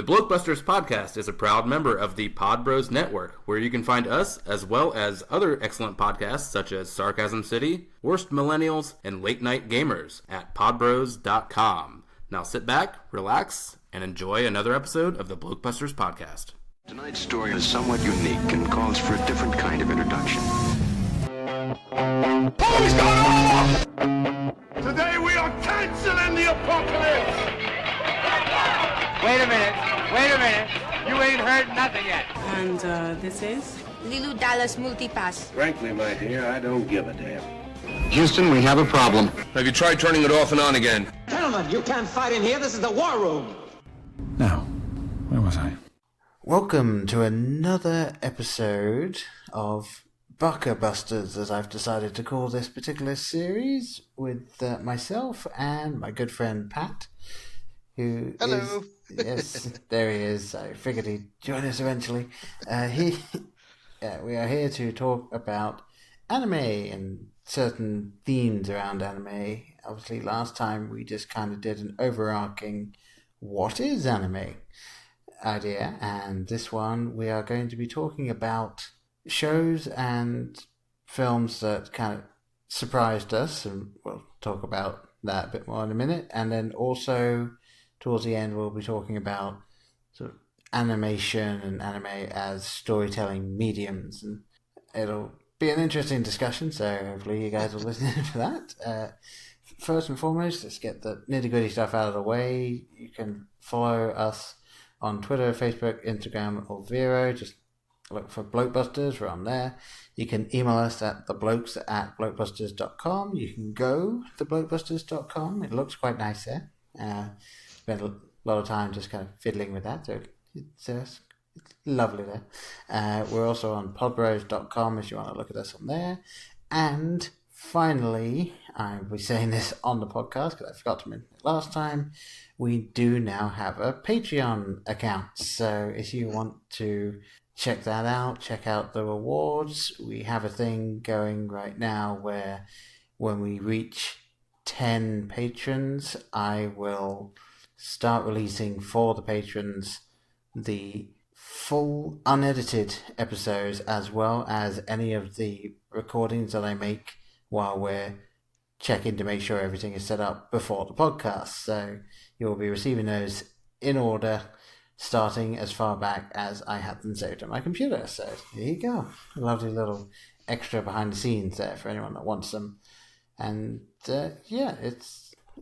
The Baka-Busters podcast is a proud member of the Pod Bros Network, where you can find us as well as other excellent podcasts such as Sarcasm City, Worst Millennials, and Late Night Gamers at podbros.com. Now sit back, relax, and enjoy another episode of the Baka-Busters podcast. Tonight's story is somewhat unique and calls for a different kind of introduction. Police going off! Today we are canceling the apocalypse! Wait a minute. You ain't heard nothing yet. And this is? Lilu Dallas Multipass. Frankly, my dear, I don't give a damn. Houston, we have a problem. Have you tried turning it off and on again? Gentlemen, you can't fight in here. This is the war room. Now, where was I? Welcome to another episode of Baka-Busters, as I've decided to call this particular series, with myself and my good friend Pat, who Hello. Yes, there he is. I figured he'd join us eventually. We are here to talk about anime and certain themes around anime. Obviously, last time we just kind of did an overarching what is anime idea, and this one we are going to be talking about shows and films that kind of surprised us, and we'll talk about that a bit more in a minute. And then also towards the end we'll be talking about sort of animation and anime as storytelling mediums, and it'll be an interesting discussion, so hopefully you guys will listen in for that. First and foremost, let's get the nitty-gritty stuff out of the way. You can follow us on Twitter, Facebook, Instagram, or Vero. Just look for Blokebusters. We're on there. You can email us at theblokes@blokebusters.com. You can go to blokebusters.com. It looks quite nice there. Spent a lot of time just kind of fiddling with that, so it's lovely there. We're also on podbros.com if you want to look at us on there. And finally, I'll be saying this on the podcast because I forgot to mention it last time, we do now have a Patreon account. So if you want to check that out, check out the rewards, we have a thing going right now where when we reach 10 patrons, I will start releasing for the patrons the full unedited episodes as well as any of the recordings that I make while we're checking to make sure everything is set up before the podcast. So you'll be receiving those in order, starting as far back as I had them saved on my computer. So there you go. A lovely little extra behind the scenes there for anyone that wants them. And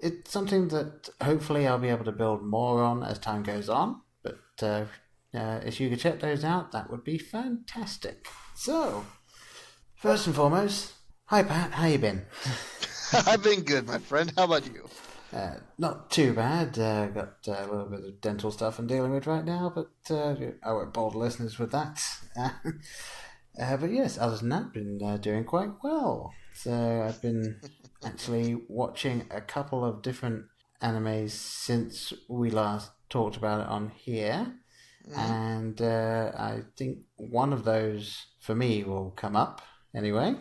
it's something that hopefully I'll be able to build more on as time goes on. But if you could check those out, that would be fantastic. So, first and foremost, hi Pat, how you been? I've been good, my friend. How about you? Not too bad. Got a little bit of dental stuff I'm dealing with right now, but I won't bore the listeners with that. But yes, other than that, been doing quite well. So I've been actually watching a couple of different animes since we last talked about it on here. And I think one of those, for me, will come up anyway.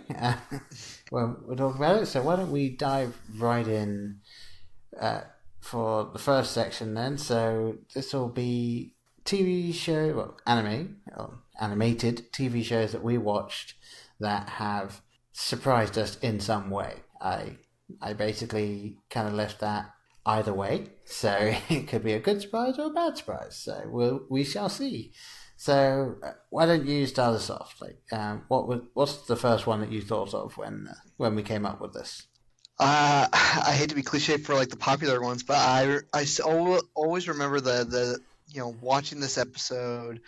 Well, we'll talk about it. So why don't we dive right in for the first section then. So this will be animated TV shows that we watched that have surprised us in some way. I basically kind of left that either way, so it could be a good surprise or a bad surprise. So we shall see. So why don't you start us off? Like, what's the first one that you thought of when we came up with this? I hate to be cliche for like the popular ones, but I always remember the watching this episode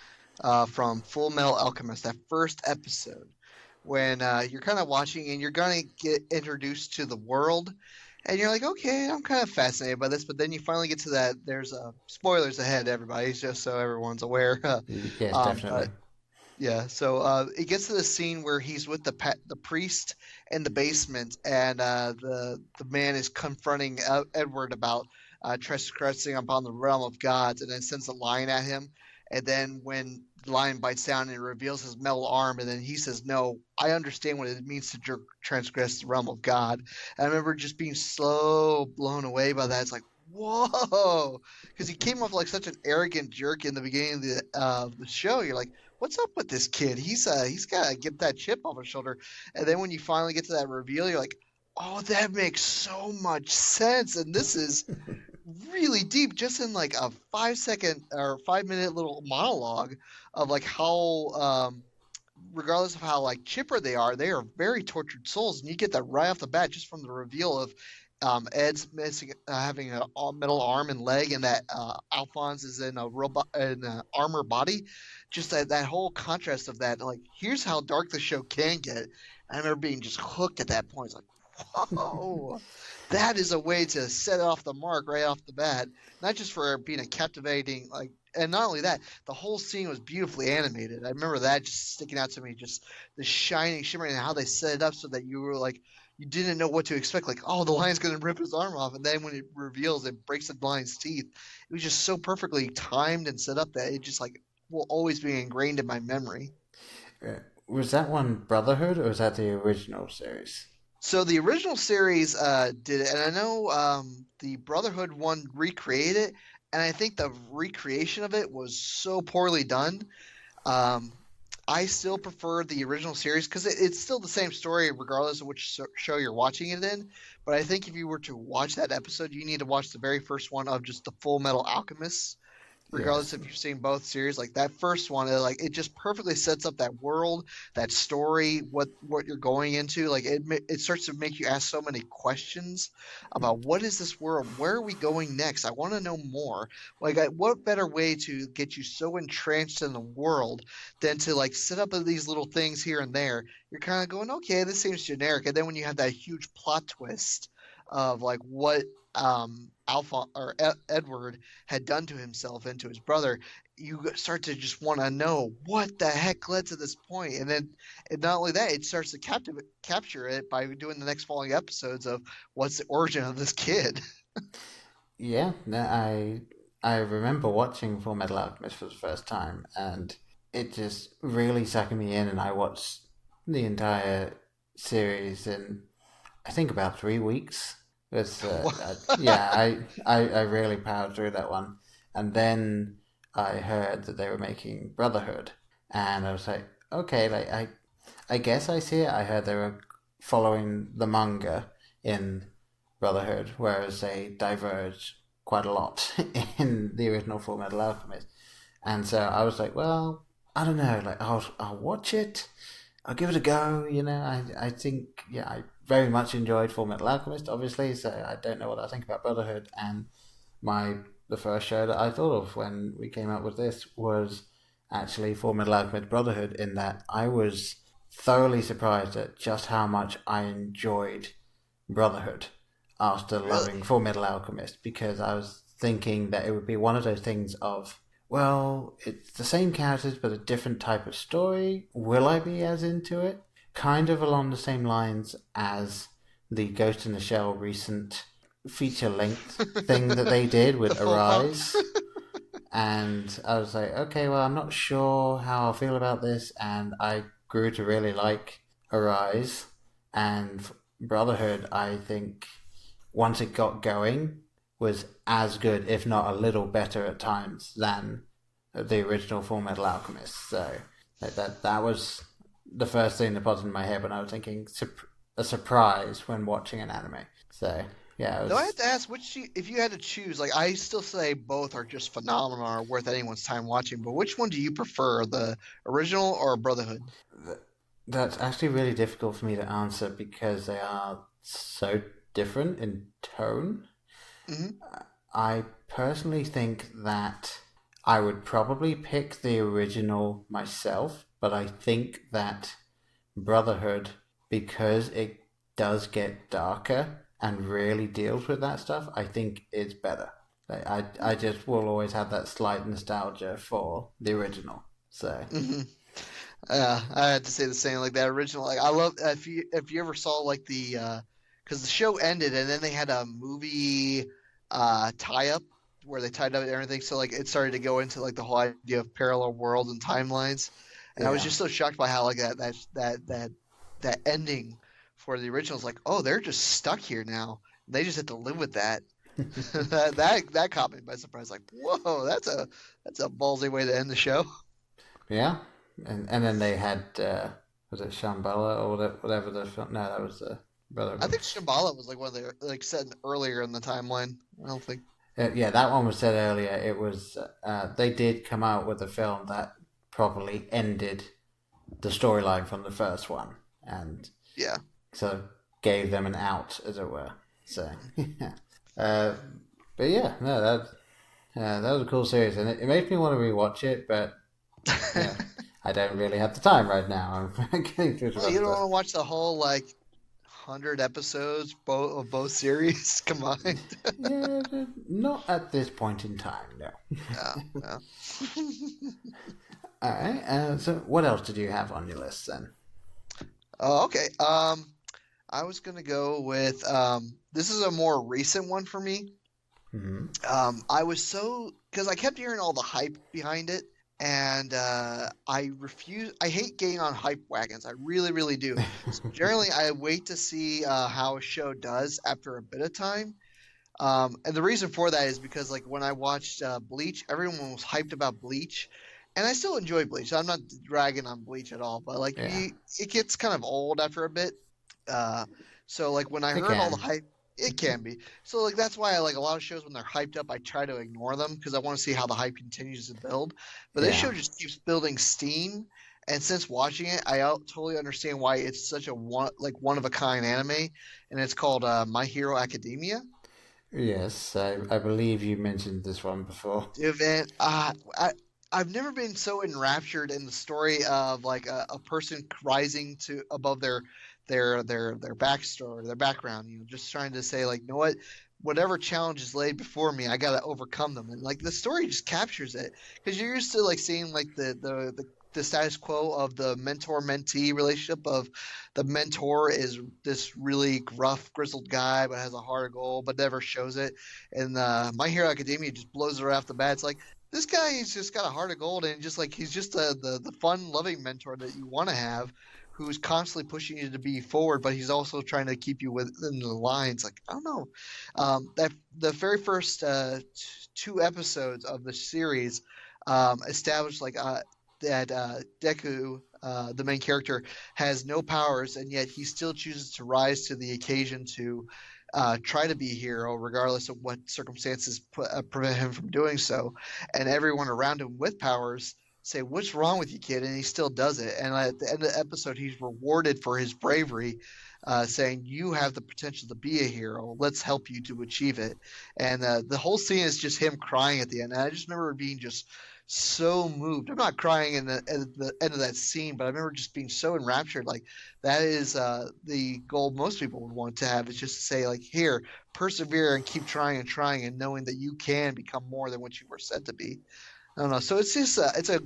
from Full Metal Alchemist, that first episode when you're kind of watching and you're going to get introduced to the world. And you're like, okay, I'm kind of fascinated by this, but then you finally get to that. There's spoilers ahead, everybody, just so everyone's aware. Yes, definitely. So it gets to the scene where he's with the priest in the basement, and the man is confronting Edward about trespassing upon the realm of gods, and then sends a lion at him. And then when the lion bites down and reveals his metal arm, and then he says, no, I understand what it means to transgress the realm of God. And I remember just being so blown away by that. It's like, whoa, because he came off like such an arrogant jerk in the beginning of the show. You're like, what's up with this kid? He's got to get that chip off his shoulder. And then when you finally get to that reveal, you're like, oh, that makes so much sense. And this is really deep, just in like a 5-second or 5-minute little monologue of like how regardless of how like chipper they are very tortured souls, and you get that right off the bat just from the reveal of Ed's missing having a metal arm and leg, and that Alphonse is in a robot in an armor body. Just that whole contrast of that, like, here's how dark the show can get. I remember being just hooked at that point. It's like, whoa, that is a way to set off the mark right off the bat. Not just for being a captivating, like, and not only that, the whole scene was beautifully animated. I remember that just sticking out to me, just the shining, shimmering, and how they set it up so that you were like, you didn't know what to expect. Like, oh, the lion's going to rip his arm off. And then when it reveals, it breaks the lion's teeth. It was just so perfectly timed and set up that it just, like, will always be ingrained in my memory. Was that one Brotherhood, or was that the original series? So the original series did it, and I know the Brotherhood one recreated it, and I think the recreation of it was so poorly done. I still prefer the original series because it's still the same story regardless of which show you're watching it in. But I think if you were to watch that episode, you need to watch the very first one of just the Full Metal Alchemist. Regardless if you've seen both series, like that first one, it just perfectly sets up that world, that story, what you're going into. Like it starts to make you ask so many questions about what is this world? Where are we going next? I want to know more. Like, what better way to get you so entrenched in the world than to like set up these little things here and there? You're kind of going, okay, this seems generic, and then when you have that huge plot twist of like what Edward had done to himself and to his brother, you start to just want to know what the heck led to this point. And then, and not only that, it starts to capture it by doing the next following episodes of what's the origin of this kid. Yeah, I remember watching Full Metal Alchemist for the first time, and it just really sucked me in, and I watched the entire series in, I think, about 3 weeks. I really powered through that one, and then I heard that they were making Brotherhood, and I was like, okay, like I guess I see it. I heard they were following the manga in Brotherhood, whereas they diverged quite a lot in the original Full Metal Alchemist, and so I was like, well, I don't know, like I'll watch it, I'll give it a go. I think I very much enjoyed Full Metal Alchemist, obviously, so I don't know what I think about Brotherhood. And the first show that I thought of when we came up with this was actually Full Metal Alchemist Brotherhood, in that I was thoroughly surprised at just how much I enjoyed Brotherhood after loving Full Metal Alchemist, because I was thinking that it would be one of those things of, well, it's the same characters but a different type of story. Will I be as into it? Kind of along the same lines as the Ghost in the Shell recent feature-length thing that they did with Arise. And I was like, okay, well, I'm not sure how I'll feel about this, and I grew to really like Arise. And Brotherhood, I think, once it got going, was as good, if not a little better at times, than the original Full Metal Alchemist. So that was the first thing that popped in my head when I was thinking a surprise when watching an anime. So yeah. Though I have to ask, if you had to choose, like, I still say both are just phenomenal, or worth anyone's time watching. But which one do you prefer, the original or Brotherhood? That's actually really difficult for me to answer because they are so different in tone. Mm-hmm. I personally think that I would probably pick the original myself, but I think that Brotherhood, because it does get darker and really deals with that stuff, I think it's better. I just will always have that slight nostalgia for the original. So mm-hmm. I had to say the same. Like that original, like I love if you ever saw like the because the show ended and then they had a movie tie-up where they tied up everything, so like it started to go into like the whole idea of parallel worlds and timelines, and I was just so shocked by how like that ending for the original is like, oh, they're just stuck here now. They just have to live with that. that caught me by surprise. Like, whoa, that's a ballsy way to end the show. Yeah, and then they had was it Shambhala or whatever the film? No, that was the brother. I think Shambhala was like one of the like said earlier in the timeline. I don't think. Yeah, that one was said earlier. It was they did come out with a film that properly ended the storyline from the first one, and yeah, so gave them an out, as it were. So, but yeah, no, that was a cool series, and it made me want to rewatch it, but yeah, I don't really have the time right now. I'm getting through. Well, you don't want to watch the whole like 100 episodes of both series combined. Yeah, not at this point in time, no. Yeah. All right. So, what else did you have on your list then? Oh, okay. I was gonna go with this is a more recent one for me. Mm-hmm. I was because I kept hearing all the hype behind it, and I refuse. I hate getting on hype wagons. I really, really do. So generally, I wait to see how a show does after a bit of time. And the reason for that is because like when I watched Bleach, everyone was hyped about Bleach. And I still enjoy Bleach. So I'm not dragging on Bleach at all, but like it gets kind of old after a bit. So like when I heard all the hype, it can be. So like that's why I like a lot of shows when they're hyped up, I try to ignore them because I want to see how the hype continues to build. But this show just keeps building steam. And since watching it, I totally understand why it's such a one of a kind anime, and it's called My Hero Academia. Yes, I believe you mentioned this one before. Dude, I've never been so enraptured in the story of like a person rising to above their backstory, their background. You know, just trying to say like, you know what, whatever challenge is laid before me, I got to overcome them. And like the story just captures it because you're used to like seeing like the status quo of the mentor-mentee relationship of the mentor is this really gruff, grizzled guy, but has a heart of gold, but never shows it. And My Hero Academia just blows it right off the bat. It's like, this guy, he's just got a heart of gold, and just like he's just the fun, loving mentor that you want to have, who's constantly pushing you to be forward, but he's also trying to keep you within the lines. Like, I don't know, that the very first 2 episodes of the series established like that Deku, the main character, has no powers, and yet he still chooses to rise to the occasion to try to be a hero, regardless of what circumstances prevent him from doing so. And everyone around him with powers say, "What's wrong with you, kid?" And he still does it. And at the end of the episode, he's rewarded for his bravery, saying, "You have the potential to be a hero. Let's help you to achieve it." And the whole scene is just him crying at the end. And I just remember being just so moved. I'm not crying at the end of that scene, but I remember just being so enraptured. Like that is the goal most people would want to have, is just to say like, here, persevere and keep trying and knowing that you can become more than what you were said to be. I don't know. So it's just it's a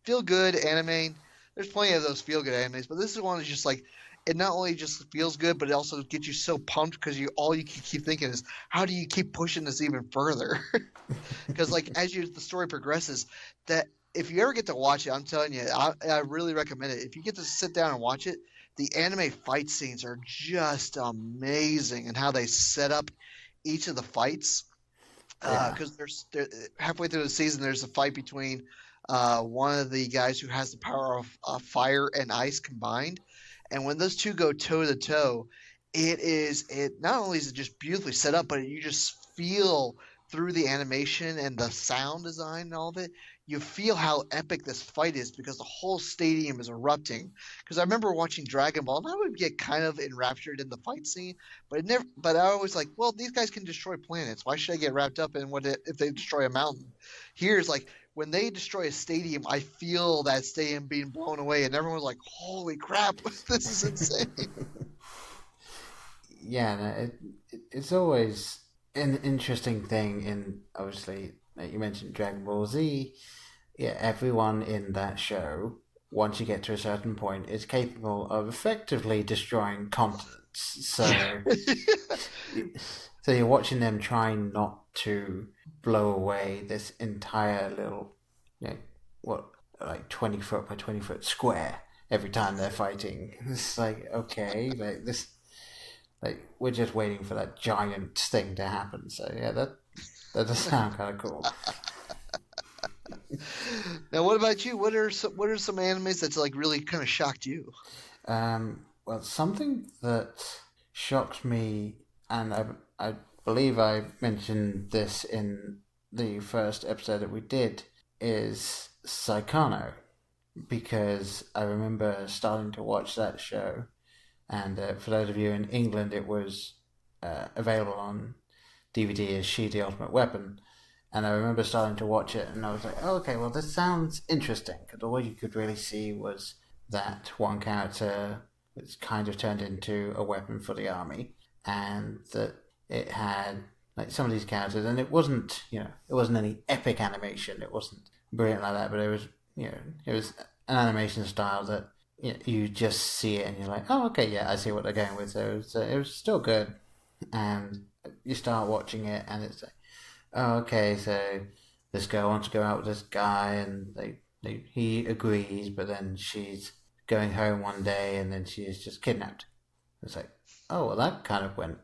feel good anime. There's plenty of those feel good animes, but this is one that's just like, it not only just feels good, but it also gets you so pumped because all you can keep thinking is, how do you keep pushing this even further? Because like as the story progresses, that if you ever get to watch it, I'm telling you, I really recommend it. If you get to sit down and watch it, the anime fight scenes are just amazing, and how they set up each of the fights. Because there's halfway through the season, there's a fight between one of the guys who has the power of fire and ice combined. And when those two go toe to toe, it not only is it just beautifully set up, but you just feel through the animation and the sound design and all of it, you feel how epic this fight is because the whole stadium is erupting. Because I remember watching Dragon Ball, and I would get kind of enraptured in the fight scene, but But I always like, well, these guys can destroy planets. Why should I get wrapped up in if they destroy a mountain? Here's like, when they destroy a stadium, I feel that stadium being blown away, and everyone's like, "Holy crap, this is insane!" Yeah, no, it's always an interesting thing. In obviously, like you mentioned Dragon Ball Z. Yeah, everyone in that show, once you get to a certain point, is capable of effectively destroying continents. So, so you're watching them trying not to blow away this entire little, 20-foot by 20-foot square every time they're fighting. It's like, okay, like this like we're just waiting for that giant thing to happen. So yeah, that does sound kind of cool. Now, what about you? What are some animes that's like really kind of shocked you? Well, something that shocked me, and I believe I mentioned this in the first episode that we did, is Saikano, because I remember starting to watch that show, and for those of you in England, it was available on DVD as She the Ultimate Weapon, and I remember starting to watch it, and I was like, oh, okay, well, this sounds interesting, because all you could really see was that one character was kind of turned into a weapon for the army, and that it had like some of these characters, and it wasn't any epic animation, it wasn't brilliant like that, but it was an animation style that you just see it and you're like, oh, okay, yeah, I see what they're going with. So it was still good, and you start watching it, and it's like, oh, okay, so this girl wants to go out with this guy, and he agrees, but then she's going home one day, and then she is just kidnapped. It's like, oh, well, that kind of went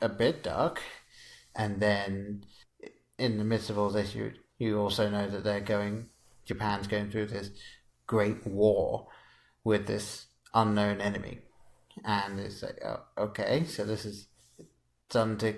a bit dark. And then in the midst of all this, you also know that Japan's going through this great war with this unknown enemy. And it's like, oh, okay, so this is starting to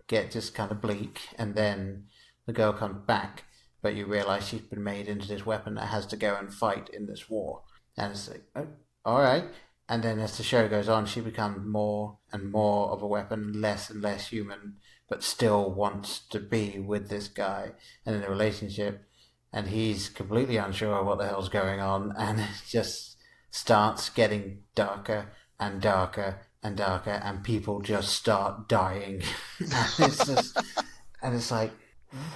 get just kind of bleak. And then the girl comes back, but you realize she's been made into this weapon that has to go and fight in this war. And it's like, oh, all right. And then as the show goes on, she becomes more and more of a weapon, less and less human, but still wants to be with this guy and in a relationship. And he's completely unsure of what the hell's going on. And it just starts getting darker and darker and darker. And people just start dying. And it's like,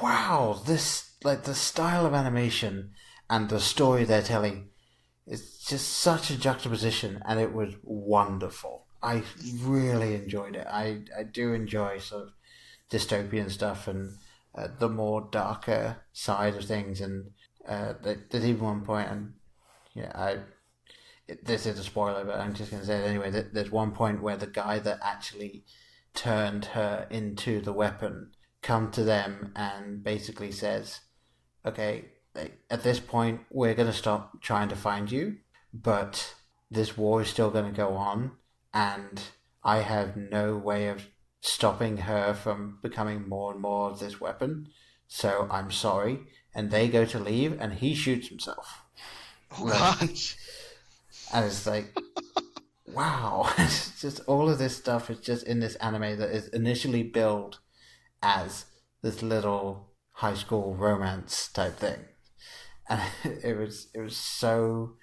wow, this, like the style of animation and the story they're telling, it's just such a juxtaposition, and it was wonderful. I really enjoyed it. I do enjoy sort of dystopian stuff and the more darker side of things. And there's even one point, and this is a spoiler, but I'm just going to say it anyway. There's one point where the guy that actually turned her into the weapon comes to them and basically says, okay, at this point, we're going to stop trying to find you, but this war is still going to go on, and I have no way of stopping her from becoming more and more of this weapon, so I'm sorry. And they go to leave, and he shoots himself. Oh, gosh. And it's like, wow. It's just all of this stuff is just in this anime that is initially billed as this little high school romance type thing. And it was so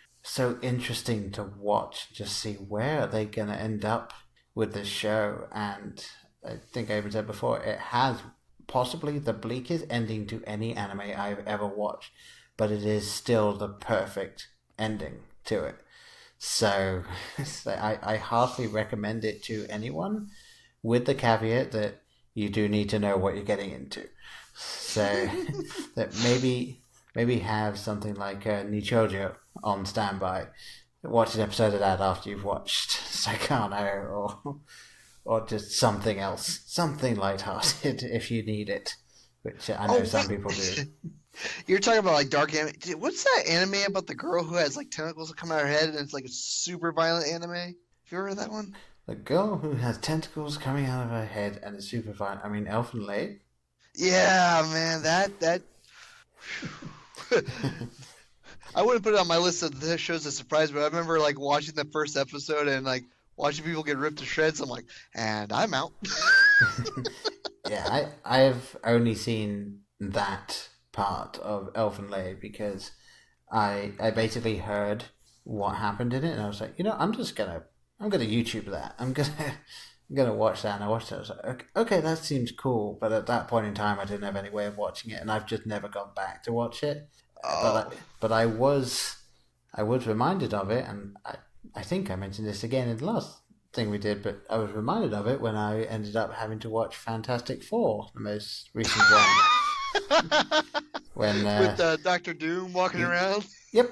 interesting to watch, just see where are they going to end up with this show. And I think I even said before, it has possibly the bleakest ending to any anime I've ever watched, but it is still the perfect ending to it. So I heartily recommend it to anyone, with the caveat that you do need to know what you're getting into. So that maybe have something like Nichoujo on standby. Watch an episode of that after you've watched Saikano, or just something else, something lighthearted if you need it, which I know some people do. You're talking about like dark anime. What's that anime about the girl who has like tentacles that come out of her head, and it's like a super violent anime? Have you ever heard that one? The girl who has tentacles coming out of her head and is super violent. I mean, Elfen Lied. Yeah, man, that. I wouldn't put it on my list of the shows that surprised me. I remember like watching the first episode and like watching people get ripped to shreds. I'm like, and I'm out. Yeah, I've only seen that part of Elfen Lied because I basically heard what happened in it, and I was like, I'm gonna YouTube that. I'm gonna watch that. And I watched it. I was like, okay, that seems cool. But at that point in time, I didn't have any way of watching it, and I've just never gone back to watch it. But I was reminded of it, and I think I mentioned this again in the last thing we did. But I was reminded of it when I ended up having to watch Fantastic Four, the most recent one. When with Dr. Doom walking around. Yep.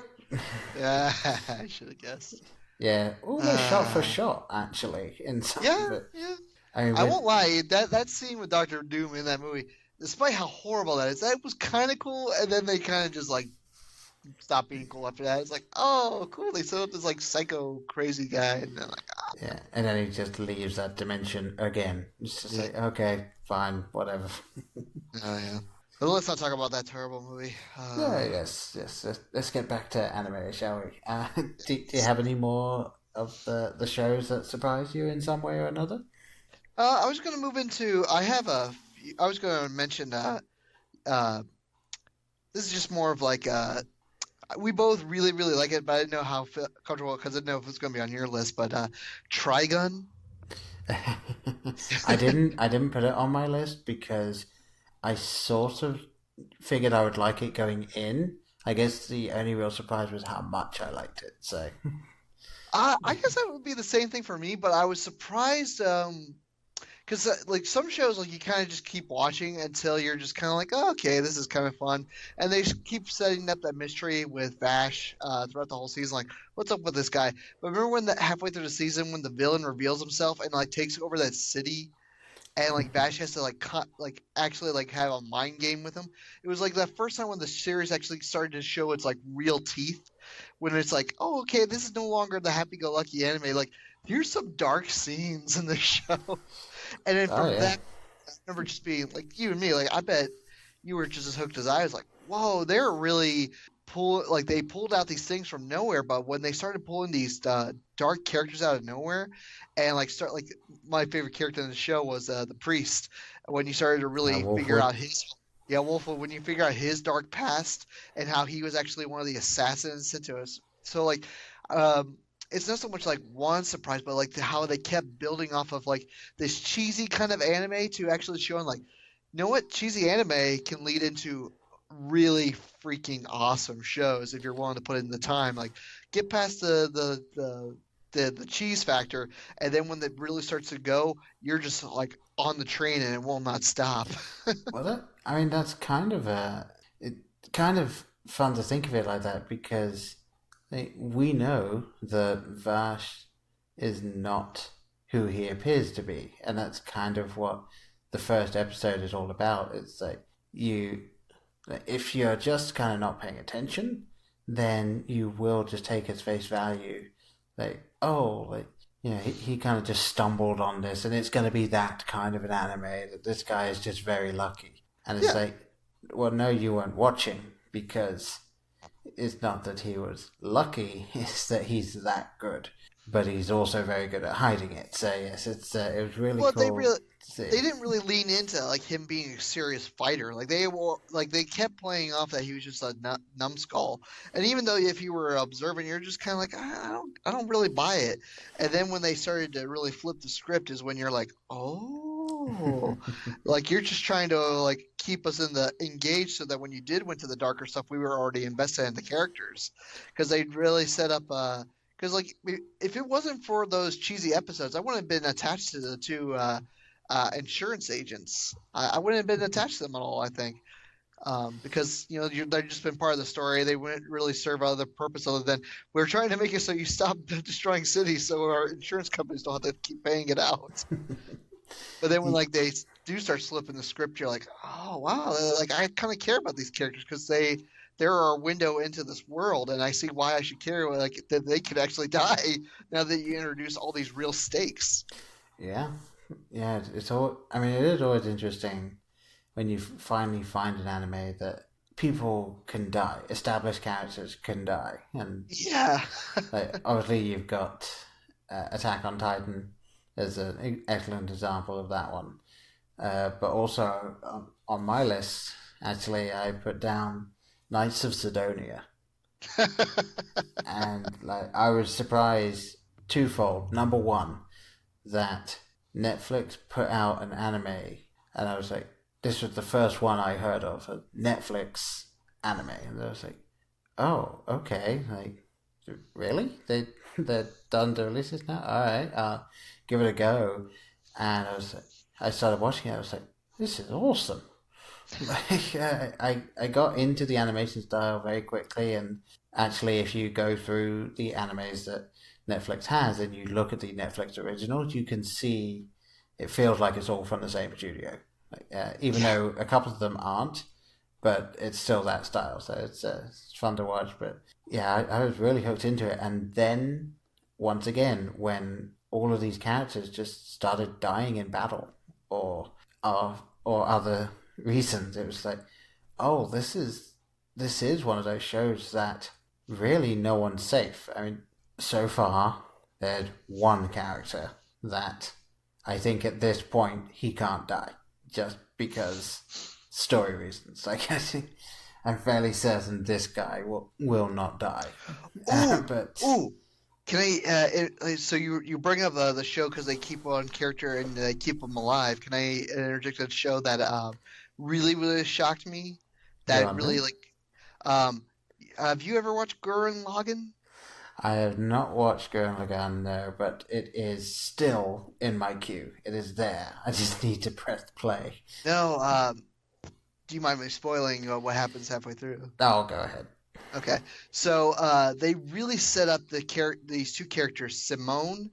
Yeah, I should have guessed. Yeah, almost shot for shot, actually, in some of it. Yeah. I mean, I won't lie, that scene with Doctor Doom in that movie, despite how horrible that is, that was kind of cool, and then they kind of just, like, stopped being cool after that. It's like, oh, cool, they set up this, like, psycho crazy guy, and then, like, Yeah, and then he just leaves that dimension again. It's just like, okay, fine, whatever. Oh, yeah. But let's not talk about that terrible movie. Yes. Let's get back to anime, shall we? Do you have any more of the shows that surprised you in some way or another? I was going to move into. I was going to mention. This is just more of like. We both really, really like it, but I didn't know how comfortable because I didn't know if it was going to be on your list. But Trigun. I didn't put it on my list because I sort of figured I would like it going in. I guess the only real surprise was how much I liked it. So, I guess that would be the same thing for me, but I was surprised because like some shows, like you kind of just keep watching until you're just kind of like, oh, okay, this is kind of fun, and they keep setting up that mystery with Vash throughout the whole season. Like, what's up with this guy? But remember when halfway through the season when the villain reveals himself and like takes over that city? And like Vash has to actually have a mind game with him. It was like the first time when the series actually started to show its like real teeth. When it's like, oh, okay, this is no longer the happy-go-lucky anime. Like, here's some dark scenes in the show. And then from that, I remember just being like, you and me, like I bet you were just as hooked as I was. Like, whoa, they're really they pulled out these things from nowhere. But when they started pulling these dark characters out of nowhere, and my favorite character in the show was the priest. When you started to really figure out Wolfwood, when you figure out his dark past and how he was actually one of the assassins sent to us. So like, it's not so much like one surprise, but like how they kept building off of like this cheesy kind of anime to actually showing like, you know what, cheesy anime can lead into really freaking awesome shows if you're willing to put in the time. Like, get past the cheese factor, and then when it really starts to go, you're just like on the train and it will not stop. Well, that's kind of fun to think of it like that because we know that Vash is not who he appears to be, and that's kind of what the first episode is all about. It's like if you're just kind of not paying attention, then you will just take its face value. He kind of just stumbled on this, and it's going to be that kind of an anime that this guy is just very lucky. And it's like, well, no, you weren't watching because it's not that he was lucky; it's that he's that good. But he's also very good at hiding it. So yes, it was really cool. They didn't really lean into like him being a serious fighter. Like they kept playing off that he was just a numbskull. And even though if you were observing, you're just kind of like, I don't really buy it. And then when they started to really flip the script, is when you're like, oh, like you're just trying to like keep us engaged so that when you did went to the darker stuff, we were already invested in the characters because they really set up. Because like if it wasn't for those cheesy episodes, I wouldn't have been attached to the two insurance agents. I wouldn't have been attached to them at all, I think, because they've just been part of the story. They wouldn't really serve other purpose other than we're trying to make it so you stop destroying cities, so our insurance companies don't have to keep paying it out. But then when like they do start slipping the script, you're like, oh wow, like I kind of care about these characters because they're our window into this world, and I see why I should care like that they could actually die now that you introduce all these real stakes. Yeah, it is always interesting when you finally find an anime that people can die, established characters can die, and obviously you've got Attack on Titan as an excellent example of that one. But also on my list, actually, I put down Knights of Sidonia. And I was surprised twofold. Number one, that Netflix put out an anime, and I was like, this was the first one I heard of, a Netflix anime. And I was like, oh, okay. Like, really? They're done to release this now? All right, I'll give it a go. And I started watching it. I was like, this is awesome. I got into the animation style very quickly, and actually if you go through the animes that Netflix has, and you look at the Netflix originals, you can see it feels like it's all from the same studio. Even though a couple of them aren't, but it's still that style, so it's fun to watch. But yeah, I was really hooked into it, and then once again, when all of these characters just started dying in battle, or other reasons, it was like, oh, this is one of those shows that really no one's safe. I mean, so far there's one character that I think at this point he can't die, just because story reasons. Like, I'm fairly certain this guy will not die. Can I? So you bring up the show because they keep on character and they keep them alive. Can I interject a show that really shocked me? That really have you ever watched Gurren Lagann? I have not watched Gurren Lagann, no, but it is still in my queue. It is there. I just need to press play. No. Do you mind me spoiling what happens halfway through? Oh, go ahead. Okay, so they really set up these two characters, Simone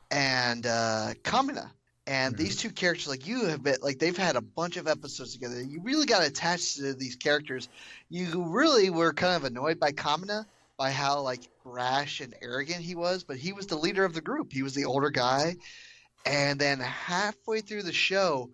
and Kamina, and these two characters, like you have been, like they've had a bunch of episodes together. You really got attached to these characters. You really were kind of annoyed by Kamina, by how like brash and arrogant he was, but he was the leader of the group. He was the older guy, and then halfway through the show,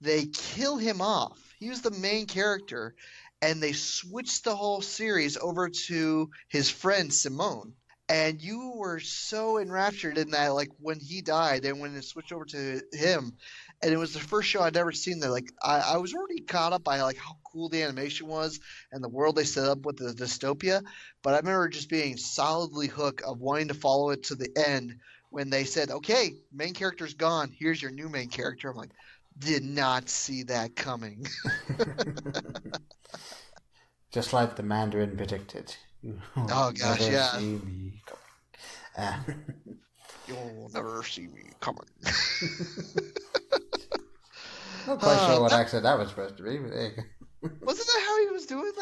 they kill him off. He was the main character. And they switched the whole series over to his friend Simone. And you were so enraptured in that, like when he died and when it switched over to him. And it was the first show I'd ever seen that. Like I was already caught up by like how cool the animation was and the world they set up with the dystopia. But I remember just being solidly hooked of wanting to follow it to the end when they said, okay, main character's gone. Here's your new main character. I'm like, did not see that coming. Just like the Mandarin predicted. Oh gosh, yeah. See me coming. You'll never see me coming. Not quite sure what accent that was supposed to be, but there you go. Wasn't that how he was doing?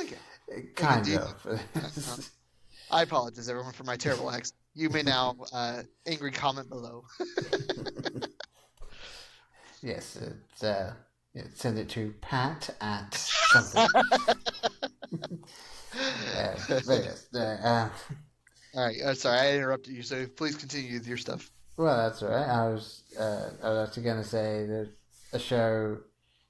Kind of. I apologize, everyone, for my terrible accent. You may now angry comment below. Yes, send it to Pat at something. But yes, all right. Sorry, I interrupted you. So please continue with your stuff. Well, that's all right. I was actually going to say there's a show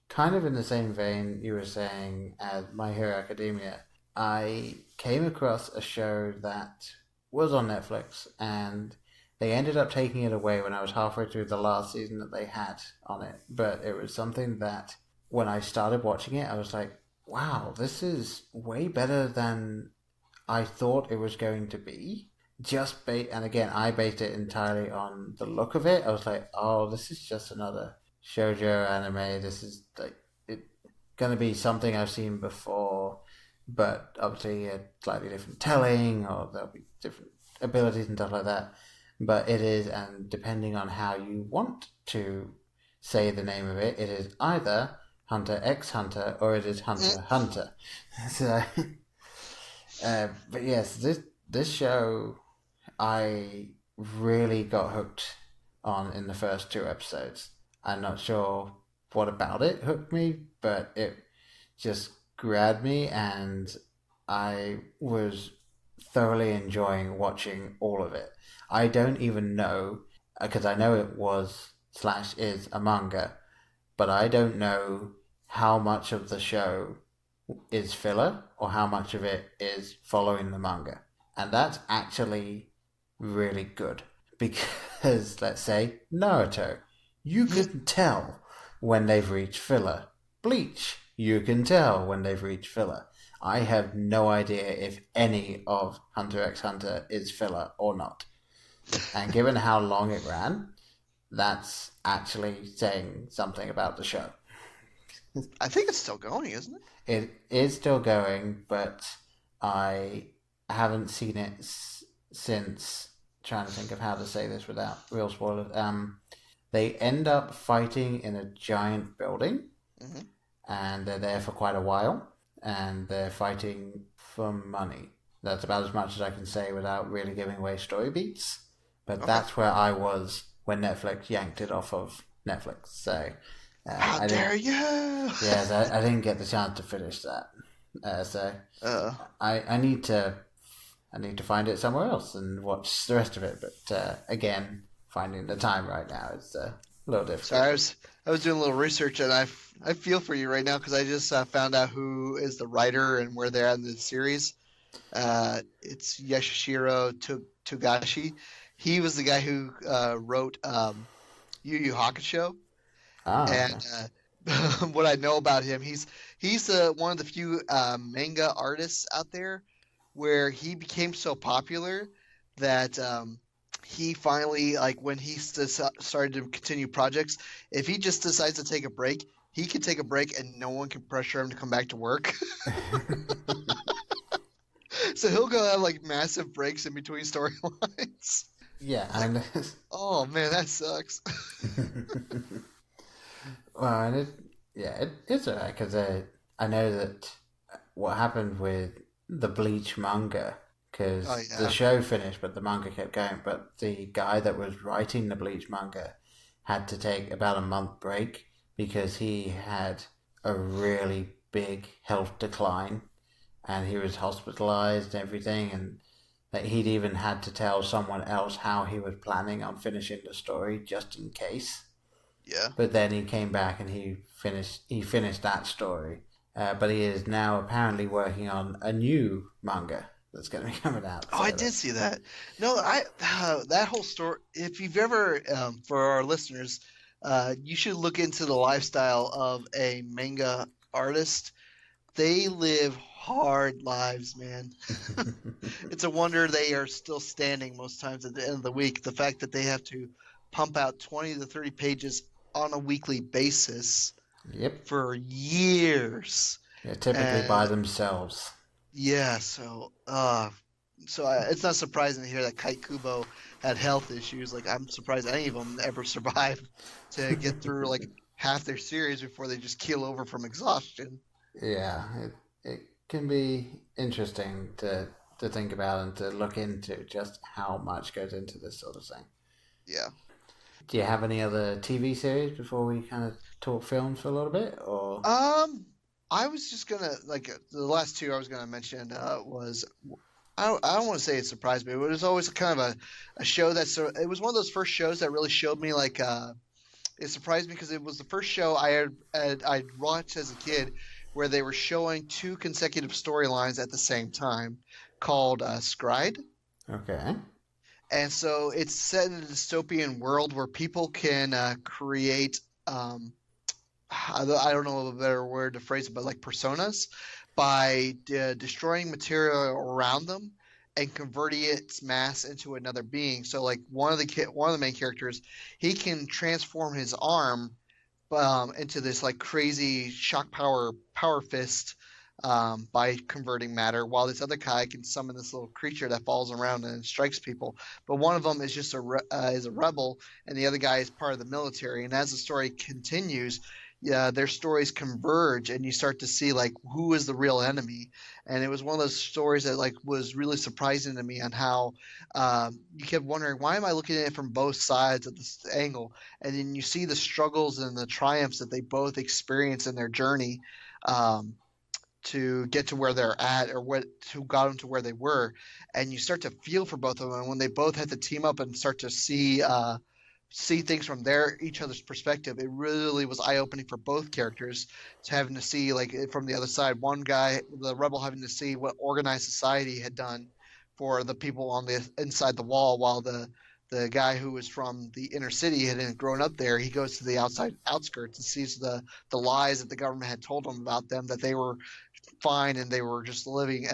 kind of in the same vein you were saying as My Hero Academia. I came across a show that was on Netflix, and they ended up taking it away when I was halfway through the last season that they had on it. But it was something that when I started watching it, I was like, wow, this is way better than I thought it was going to be. And again, I based it entirely on the look of it. I was like, oh, this is just another shoujo anime. This is like it gonna be something I've seen before, but obviously a slightly different telling, or there'll be different abilities and stuff like that. But it is, and depending on how you want to say the name of it, it is either Hunter x Hunter or it is Hunter Hunter. So, but yes, this show I really got hooked on in the first 2 episodes. I'm not sure what about it hooked me, but it just grabbed me, and I was thoroughly enjoying watching all of it. I don't even know, because I know it was/is a manga, but I don't know how much of the show is filler or how much of it is following the manga. And that's actually really good, because let's say Naruto, you can tell when they've reached filler. Bleach, you can tell when they've reached filler. I have no idea if any of Hunter x Hunter is filler or not. And given how long it ran, that's actually saying something about the show. I think it's still going, isn't it? It is still going, but I haven't seen it since. Trying to think of how to say this without real spoilers. They end up fighting in a giant building, and they're there for quite a while, and they're fighting for money. That's about as much as I can say without really giving away story beats. but that's where I was when Netflix yanked it off of Netflix. So how dare you? Yes, I didn't get the chance to finish that. I need to find it somewhere else and watch the rest of it. But again, finding the time right now is a little difficult. Sorry, I was doing a little research, and I feel for you right now because I just found out who is the writer and where they're at in the series. It's Yasushiro Togashi. He was the guy who wrote Yu Yu Hakusho. And what I know about him, he's one of the few manga artists out there where he became so popular that he finally, like when he started to continue projects, if he just decides to take a break, he can take a break and no one can pressure him to come back to work. So he'll go have like massive breaks in between storylines. Yeah, oh man, that sucks. Well, and it's alright because I know that what happened with the Bleach manga, because the show finished but the manga kept going, but the guy that was writing the Bleach manga had to take about a month break because he had a really big health decline and he was hospitalized and everything, and that he'd even had to tell someone else how he was planning on finishing the story just in case. Yeah. But then he came back and he finished that story. But he is now apparently working on a new manga that's going to be coming out. Oh, I did see that. No, that whole story. If you've ever, for our listeners, you should look into the lifestyle of a manga artist. They live hard lives, man. It's a wonder they are still standing most times at the end of the week. The fact that they have to pump out 20 to 30 pages on a weekly basis for years. Yeah, typically by themselves. Yeah, so it's not surprising to hear that Kite Kubo had health issues. Like, I'm surprised any of them ever survived to get through like half their series before they just keel over from exhaustion. Yeah, it can be interesting to think about and to look into just how much goes into this sort of thing. Yeah. Do you have any other TV series before we kind of talk films for a little bit, or? I was just gonna the last two I was gonna mention was I don't want to say it surprised me, but it was always kind of a show it was one of those first shows that really showed me it surprised me because it was the first show I'd watched as a kid where they were showing two consecutive storylines at the same time called Scried. Okay. And so it's set in a dystopian world where people can create, I don't know a better word to phrase it, but like personas by destroying material around them and converting its mass into another being. So like one of the main characters, he can transform his arm into this like crazy shock power fist by converting matter, while this other guy can summon this little creature that falls around and strikes people. But one of them is just is a rebel, and the other guy is part of the military. And as the story continues, their stories converge, and you start to see like who is the real enemy. And it was one of those stories that like was really surprising to me on how you kept wondering, why am I looking at it from both sides of this angle? And then you see the struggles and the triumphs that they both experience in their journey to get to where they're at, or who got them to where they were. And you start to feel for both of them. And when they both had to team up and start to see things from each other's perspective, it really was eye-opening for both characters, to having to see like from the other side. One guy, the rebel, having to see what organized society had done for the people on the inside the wall, while the guy who was from the inner city had grown up there, he goes to the outskirts and sees the lies that the government had told him about them, that they were fine and they were just living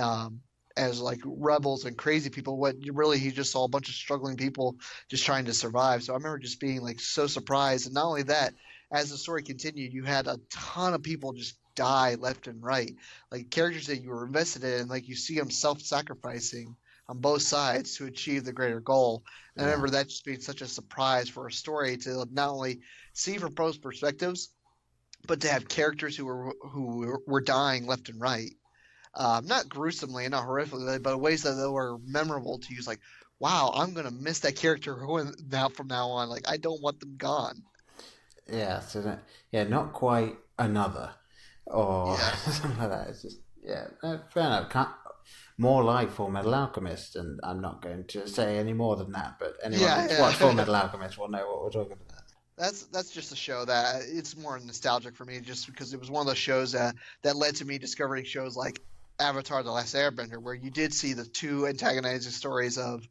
as like rebels and crazy people. What really, he just saw a bunch of struggling people just trying to survive. So I remember just being like so surprised. And not only that, as the story continued, you had a ton of people just die left and right, like characters that you were invested in, like you see them self-sacrificing on both sides to achieve the greater goal. And I remember that just being such a surprise for a story to not only see from both perspectives, but to have characters who were dying left and right. Not gruesomely and not horrifically, but ways that they were memorable to use. Like, wow, I'm gonna miss that character from now on. Like, I don't want them gone. Yeah, so not quite another or something like that. It's just fair enough. More like Full Metal Alchemist, and I'm not going to say any more than that. But anyone who's watched Full Metal Alchemist will know what we're talking about. That's just a show that it's more nostalgic for me, just because it was one of those shows that led to me discovering shows like Avatar: The Last Airbender, where you did see the two antagonizing stories of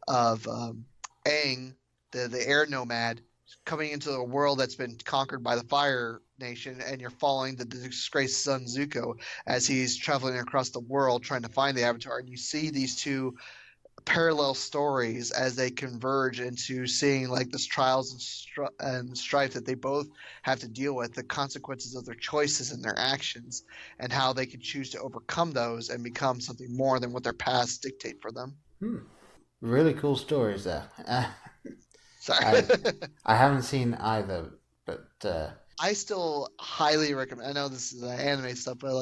Aang, the air nomad, coming into a world that's been conquered by the Fire Nation, and you're following the disgraced son Zuko as he's traveling across the world trying to find the Avatar, and you see these two parallel stories as they converge into seeing like this trials and strife that they both have to deal with, the consequences of their choices and their actions, and how they can choose to overcome those and become something more than what their past dictate for them. Really cool stories there. Sorry. I haven't seen either, but I still highly recommend. I know this is anime stuff, but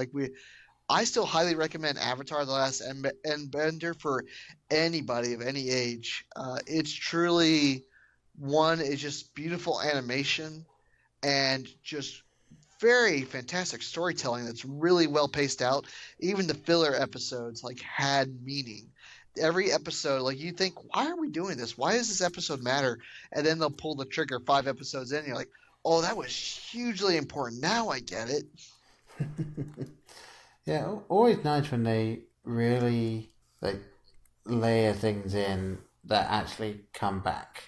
I still highly recommend Avatar: The Last Airbender for anybody of any age. It's truly it's just beautiful animation and just very fantastic storytelling that's really well paced out. Even the filler episodes had meaning. Every episode, you think, why are we doing this? Why does this episode matter? And then they'll pull the trigger 5 episodes in, and you're like, oh, that was hugely important. Now I get it. Yeah, always nice when they really layer things in that actually come back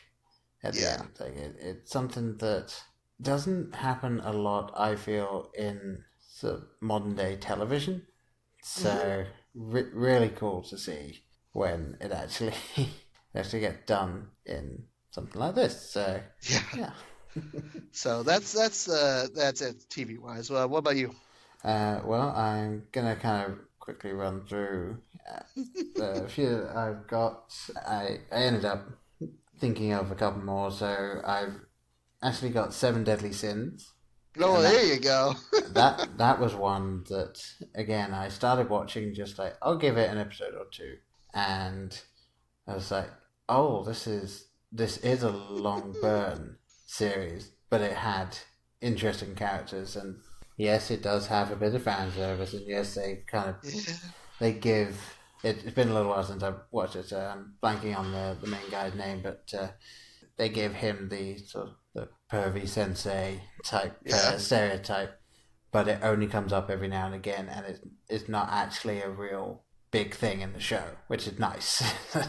at the end. It's something that doesn't happen a lot, I feel, in sort of modern day television. So really cool to see when it actually gets done in something like this. So yeah. So that's it TV wise. What about you? Well, I'm gonna kind of quickly run through the few I've got. I ended up thinking of a couple more, so I've actually got 7 Deadly Sins. Oh, there you go. that was one that, again, I started watching just I'll give it an episode or two, and I was like, oh, this is a long burn series, but it had interesting characters, and yes, it does have a bit of fan service, and yes, they kind of they give. It's been a little while since I've watched it, so I'm blanking on the main guy's name, but they give him the sort of the pervy sensei type stereotype, but it only comes up every now and again, and it's not actually a real big thing in the show, which is nice.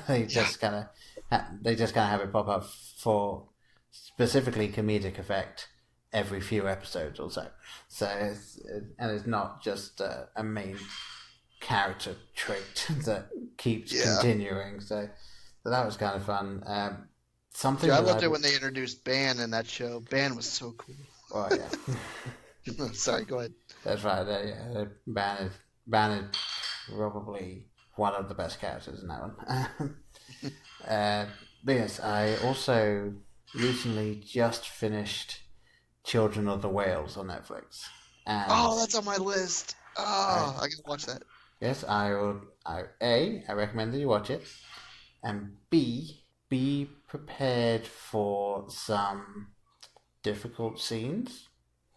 They just kind of have it pop up for specifically comedic effect every few episodes or so. So it's not just a main character trait that keeps continuing. So that was kind of fun. Something I loved it when they introduced Ban in that show. Ban was so cool. Oh yeah. Sorry, go ahead. That's right. Ban is probably one of the best characters in that one. But yes, I also recently just finished Children of the Whales on Netflix. And that's on my list. I can watch that. Yes, I recommend that you watch it, and B, be prepared for some difficult scenes.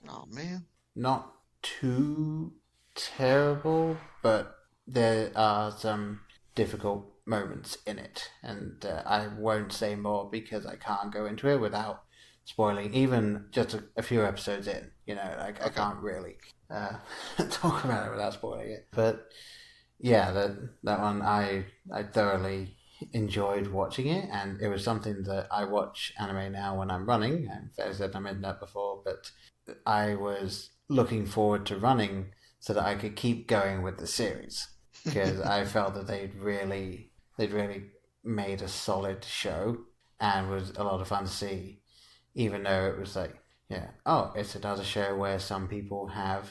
Oh man, not too terrible, but there are some difficult moments in it, and I won't say more because I can't go into it without spoiling, even just a few episodes in. I can't really talk about it without spoiling it. But yeah, that one I thoroughly enjoyed watching it, and it was something that I watch anime now when I'm running. And as I said, I mentioned that before, but I was looking forward to running so that I could keep going with the series, because I felt that they'd really made a solid show and was a lot of fun to see, even though it was it's another show where some people have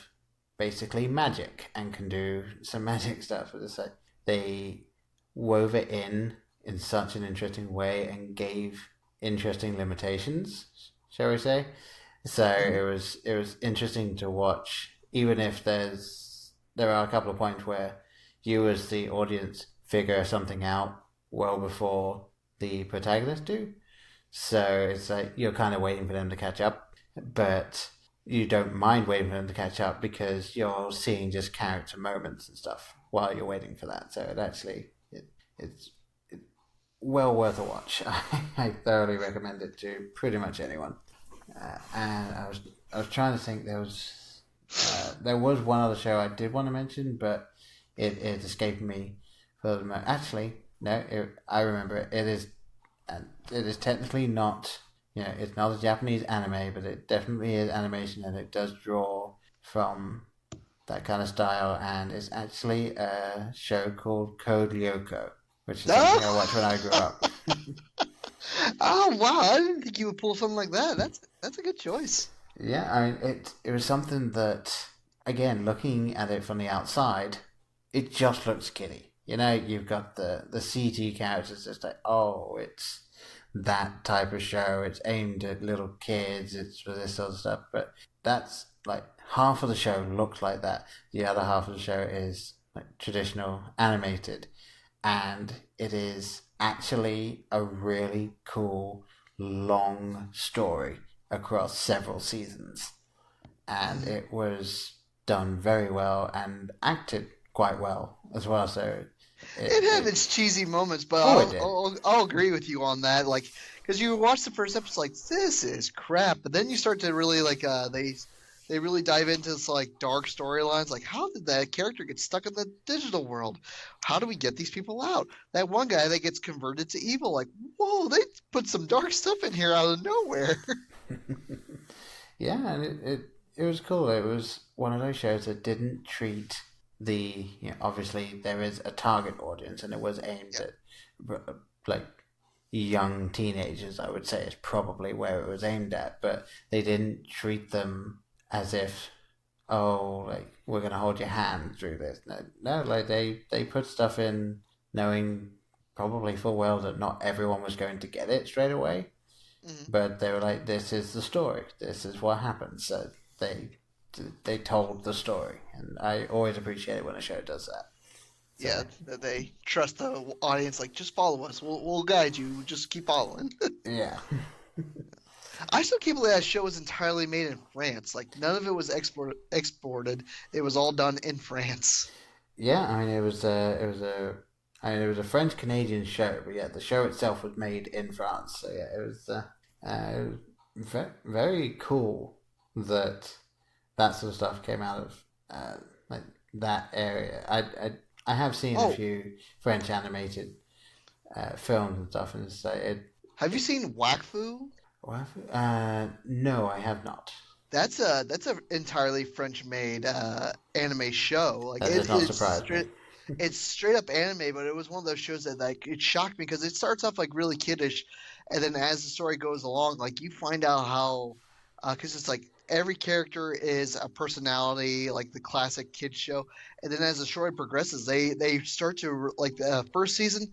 basically magic and can do some magic stuff. But it's they wove it in such an interesting way and gave interesting limitations, shall we say. So it was interesting to watch, even if there are a couple of points where you as the audience figure something out well before the protagonists do. So it's like you're kind of waiting for them to catch up, but you don't mind waiting for them to catch up because you're seeing just character moments and stuff while you're waiting for that. So it's well worth a watch. I thoroughly recommend it to pretty much anyone. And I was trying to think, there was one other show I did want to mention, but it escaped me for the moment. Actually, no, I remember it. It is technically not, it's not a Japanese anime, but it definitely is animation, and it does draw from that kind of style. And it's actually a show called Code Lyoko, which is something I watched when I grew up. Oh wow! I didn't think you would pull something like that. That's a good choice. Yeah, I mean, it was something that, again, looking at it from the outside, it just looks kiddie. You've got the CG characters, just like, oh, it's that type of show. It's aimed at little kids. It's for this sort of stuff. But that's like half of the show looks like that. The other half of the show is like traditional animated, and it is actually a really cool long story across several seasons, and it was done very well and acted quite well as well. So it had its cheesy moments, but I'll agree with you on that. Like, because you watch the first episode, like, this is crap, but then you start to really like they really dive into this like dark storylines. Like, how did that character get stuck in the digital world? How do we get these people out? That one guy that gets converted to evil, like, whoa, they put some dark stuff in here out of nowhere. Yeah, and it was cool. It was one of those shows that didn't treat obviously there is a target audience, and it was aimed at like young teenagers, I would say, is probably where it was aimed at, but they didn't treat them as if, oh, like, we're going to hold your hand through this. No, like, they put stuff in knowing probably full well that not everyone was going to get it straight away, but they were like, this is the story, this is what happens. So they told the story, and I always appreciate it when a show does that. So, yeah, they trust the audience, like, just follow us, we'll guide you, just keep following. Yeah. I still can't believe that show was entirely made in France. Like, none of it was exported. It was all done in France. Yeah, I mean, it was a French Canadian show, but yeah, the show itself was made in France. So yeah, it was very cool that sort of stuff came out of like that area. I have seen a few French animated films and stuff, and it's Have you seen Wakfu? No, I have not. That's a entirely French-made anime show. Like, that does not surprise me. It's straight up anime, but it was one of those shows that, like, it shocked me because it starts off like really kiddish, and then as the story goes along, like, you find out how, because it's like every character is a personality, like the classic kids show, and then as the story progresses, they start to, like, the first season,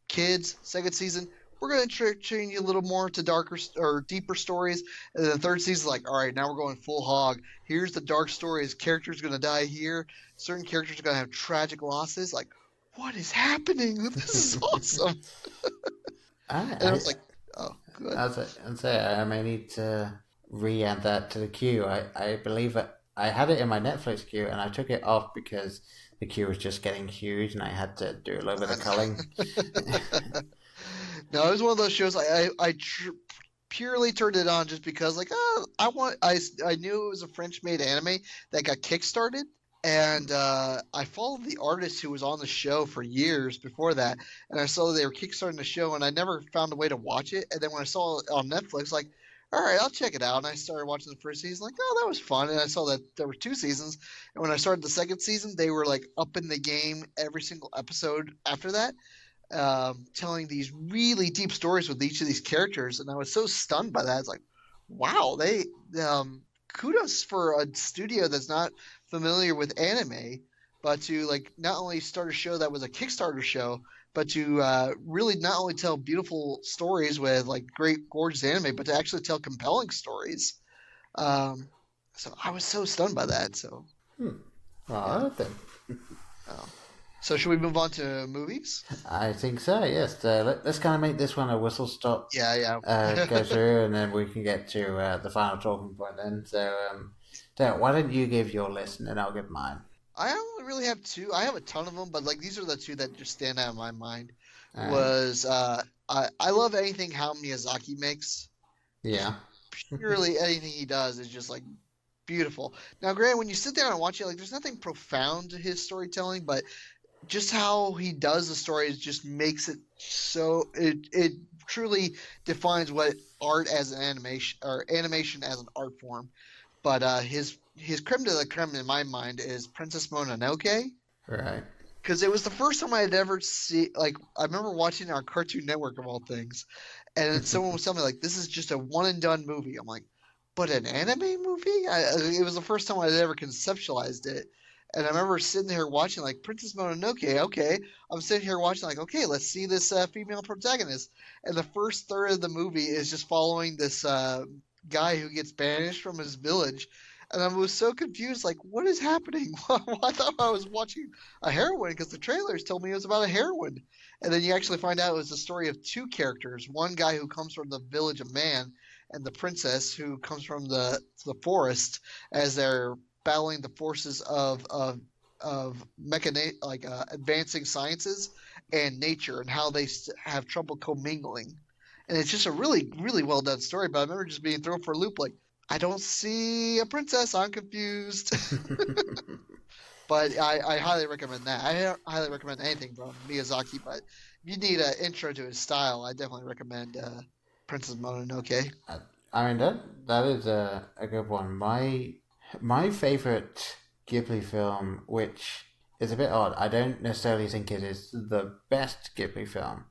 kids, second season, we're going to train you a little more to darker or deeper stories. And then the third season is like, all right, now we're going full hog. Here's the dark stories. Characters going to die here. Certain characters are going to have tragic losses. Like, what is happening? This is awesome. And I was like, oh, good. I'd say I may need to re-add that to the queue. I believe that I had it in my Netflix queue, and I took it off because the queue was just getting huge, and I had to do a little bit of culling. No, it was one of those shows I purely turned it on just because, like, I knew it was a French-made anime that got kickstarted, and I followed the artist who was on the show for years before that, and I saw they were kickstarting the show, and I never found a way to watch it. And then when I saw it on Netflix, like, all right, I'll check it out. And I started watching the first season, like, oh, that was fun. And I saw that there were 2 seasons, and when I started the second season, they were like up in the game every single episode after that. Telling these really deep stories with each of these characters, and I was so stunned by that. It's like, wow, they kudos for a studio that's not familiar with anime, but to, like, not only start a show that was a Kickstarter show, but to really not only tell beautiful stories with, like, great gorgeous anime, but to actually tell compelling stories. So I was so stunned by that. So well, I think. So should we move on to movies? I think so, yes. Let's kind of make this one a whistle stop. Yeah. Go through, and then we can get to the final talking point then. So, Dale, why don't you give your list, and then I'll give mine. I don't really have two. I have a ton of them, but like these are the two that just stand out in my mind. Alright. Was I love anything how Miyazaki makes. Yeah. Purely anything he does is just like beautiful. Now, granted, when you sit down and watch it, like there's nothing profound to his storytelling, but just how he does the stories just makes it so it truly defines what art as an animation or animation as an art form. But his creme de la creme in my mind is Princess Mononoke. Right. Because it was the first time I had ever seen, like, I remember watching our Cartoon Network of all things, and someone was telling me, like, this is just a one-and-done movie. I'm like, but an anime movie? It was the first time I had ever conceptualized it. And I remember sitting here watching, like, Princess Mononoke, okay. I'm sitting here watching, like, okay, let's see this female protagonist. And the first third of the movie is just following this guy who gets banished from his village. And I was so confused, like, what is happening? I thought I was watching a heroine because the trailers told me it was about a heroine. And then you actually find out it was the story of two characters. One guy who comes from the village of man and the princess who comes from the forest as they're battling the forces of advancing sciences and nature and how they have trouble commingling. And it's just a really, really well done story. But I remember just being thrown for a loop, like, I don't see a princess. I'm confused. But I highly recommend that. I highly recommend anything from Miyazaki. But if you need an intro to his style, I definitely recommend Princess Mononoke. I mean, that is a good one. My favorite Ghibli film, which is a bit odd, I don't necessarily think it is the best Ghibli film,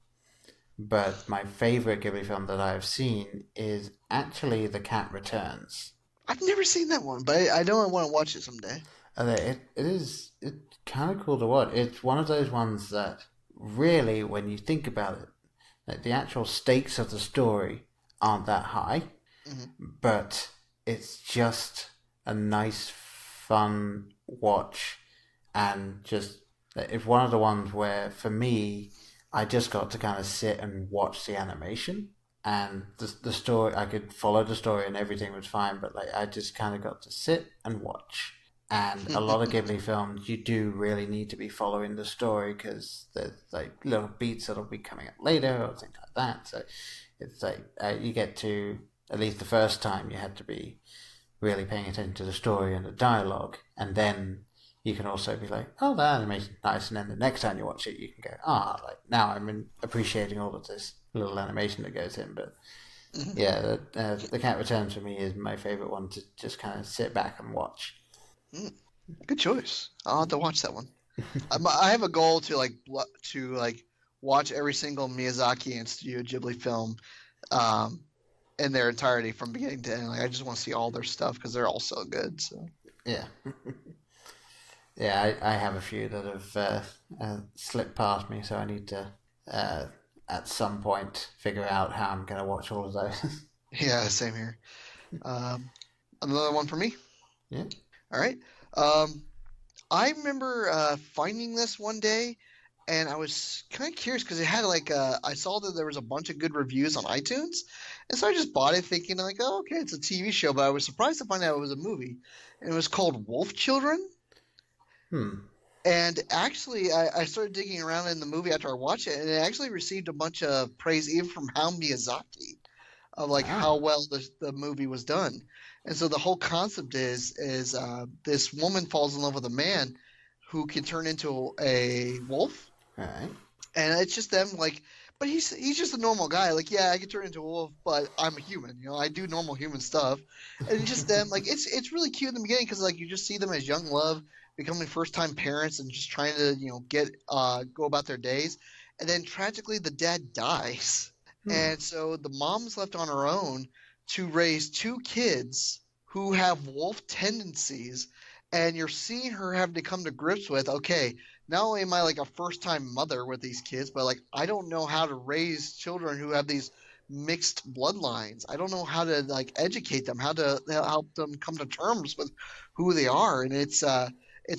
but my favorite Ghibli film that I've seen is actually The Cat Returns. I've never seen that one, but I don't want to watch it someday. It's kind of cool to watch. It's one of those ones that really, when you think about it, like the actual stakes of the story aren't that high, but it's just a nice, fun watch, and just it's one of the ones where, for me, I just got to kind of sit and watch the animation, and the story, I could follow the story and everything was fine, but like I just kind of got to sit and watch. And a lot of Ghibli films, you do really need to be following the story because there's like little beats that'll be coming up later or things like that. So it's like you get to, at least the first time, you had to be really paying attention to the story and the dialogue, and then you can also be like, oh, the animation's nice, and then the next time you watch it, you can go, like now I'm appreciating all of this little animation that goes in. But yeah, The Cat Returns for me is my favorite one to just kind of sit back and watch. Good choice. I'll have to watch that one. I have a goal to watch every single Miyazaki and Studio Ghibli film in their entirety from beginning to end. Like, I just want to see all their stuff because they're all so good. So yeah. Yeah, I have a few that have slipped past me, so I need to at some point figure out how I'm going to watch all of those. Yeah, same here. Another one for me? Yeah. All right. I remember finding this one day, and I was kind of curious because it had I saw that there was a bunch of good reviews on iTunes, and so I just bought it thinking like, oh, okay, it's a TV show, but I was surprised to find out it was a movie, and it was called Wolf Children. And actually, I started digging around in the movie after I watched it, and it actually received a bunch of praise even from Hayao Miyazaki of how well the movie was done. And so the whole concept is this woman falls in love with a man who can turn into a wolf. All right. And it's just them but he's just a normal guy. Like, yeah, I can turn into a wolf, but I'm a human. You know, I do normal human stuff. And it's just them. It's really cute in the beginning because you just see them as young love, becoming first-time parents and just trying to, go about their days. And then tragically the dad dies. And so the mom's left on her own to raise two kids who have wolf tendencies, and you're seeing her having to come to grips with, okay, not only am I a first-time mother with these kids, but I don't know how to raise children who have these mixed bloodlines. I don't know how to educate them, how to help them come to terms with who they are. And it's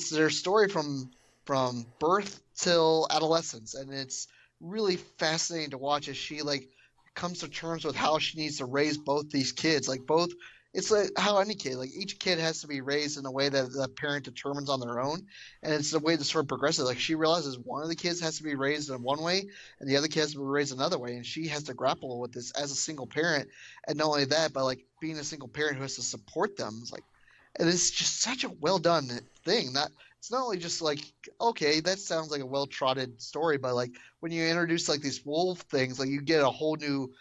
their story from from birth till adolescence, and it's really fascinating to watch as she comes to terms with how she needs to raise both these kids. It's like how any kid, each kid has to be raised in a way that the parent determines on their own, and it's the way the story progresses. She realizes one of the kids has to be raised in one way, and the other kid has to be raised another way, and she has to grapple with this as a single parent. And not only that, but being a single parent who has to support them, and it's just such a well done thing. It's not only just okay, that sounds like a well trotted story, but when you introduce these wolf things, you get a whole new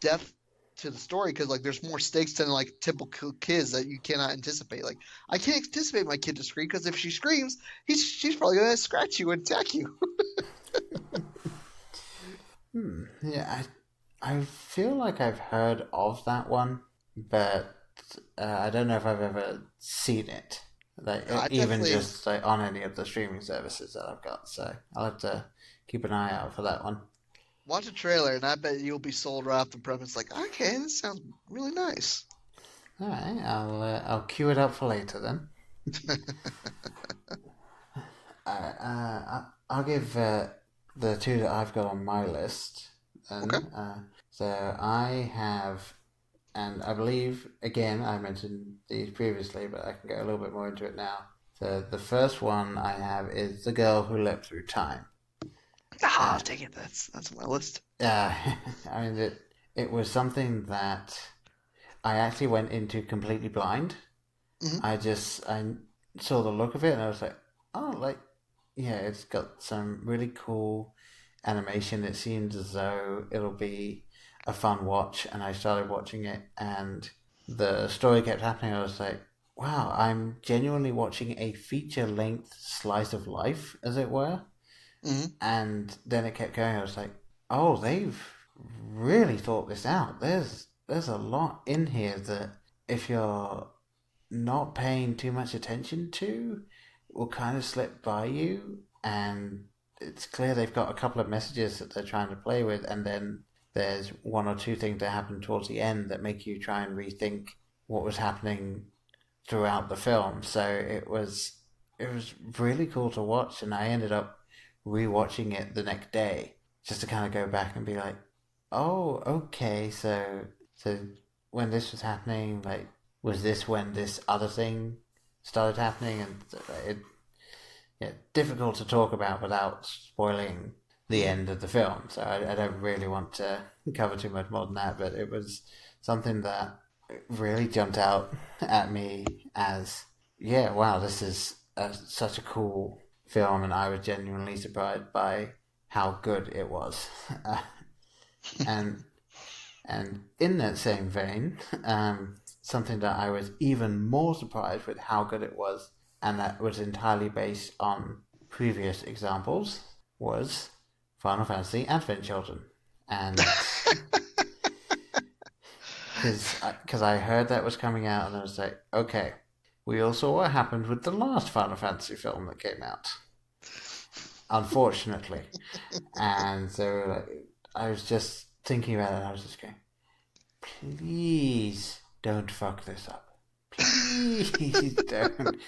depth to the story, because there's more stakes than typical kids that you cannot anticipate. I can't anticipate my kid to scream, because if she screams, she's probably gonna scratch you and attack you. Yeah, I feel like I've heard of that one, but I don't know if I've ever seen it. Even just on any of the streaming services that I've got. So I'll have to keep an eye out for that one. Watch a trailer, and I bet you'll be sold right off the premise. Okay, this sounds really nice. All right, I'll queue it up for later then. I'll give the two that I've got on my list. Then. Okay. So I have, and I believe again I mentioned these previously, but I can go a little bit more into it now. So the first one I have is The Girl Who Leapt Through Time. I'll take it. That's on my list. I mean, it was something that I actually went into completely blind. Mm-hmm. I saw the look of it and I was like, oh, yeah, it's got some really cool animation. It seems as though it'll be a fun watch, and I started watching it, and the story kept happening. I was like, wow, I'm genuinely watching a feature-length slice of life, as it were. Mm-hmm. And then it kept going. I was like, oh, they've really thought this out. There's a lot in here that if you're not paying too much attention to, will kind of slip by you. And it's clear they've got a couple of messages that they're trying to play with, and then there's one or two things that happen towards the end that make you try and rethink what was happening throughout the film. So it was really cool to watch, and I ended up rewatching it the next day just to kind of go back and be like, oh, okay, so when this was happening, was this when this other thing started happening? And difficult to talk about without spoiling the end of the film, so I don't really want to cover too much more than that, but it was something that really jumped out at me as, yeah, wow, this is such a cool film, and I was genuinely surprised by how good it was. And in that same vein, something that I was even more surprised with how good it was, and that was entirely based on previous examples, was Final Fantasy Advent Children. And because I heard that was coming out, and I was like, okay, we all saw what happened with the last Final Fantasy film that came out, unfortunately. And so I was just thinking about it, and I was just going, please don't fuck this up. Please don't.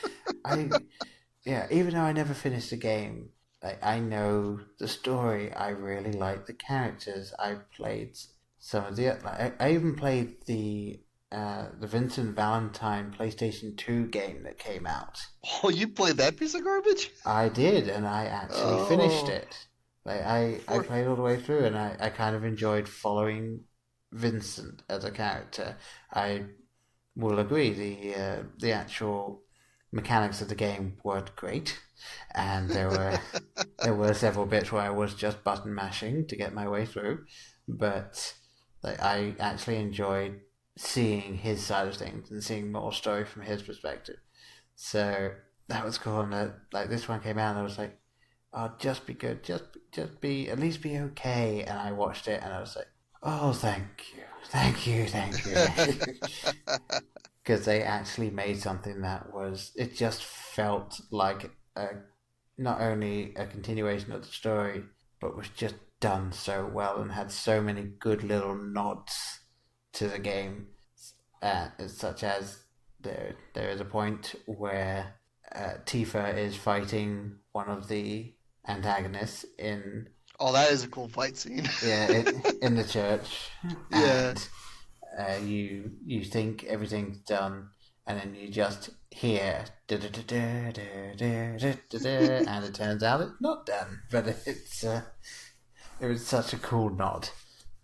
Even though I never finished the game, I know the story. I really like the characters. I played some of the. I even played the Vincent Valentine PlayStation 2 game that came out. Oh, you played that piece of garbage? I did, and I actually finished it. I played all the way through, and I kind of enjoyed following Vincent as a character. I will agree, the actual mechanics of the game weren't great, and there were several bits where I was just button mashing to get my way through, but I actually enjoyed seeing his side of things and seeing more story from his perspective. So that was cool, and this one came out, and I was like, oh, just be good, just be, at least be okay. And I watched it, and I was like, oh, thank you. Because they actually made something that it just felt like not only a continuation of the story, but was just done so well and had so many good little nods to the game, such as there is a point where Tifa is fighting one of the antagonists in. Oh, that is a cool fight scene. In the church. Yeah. And you think everything's done, and then you just hear and it turns out it's not done. But it was such a cool nod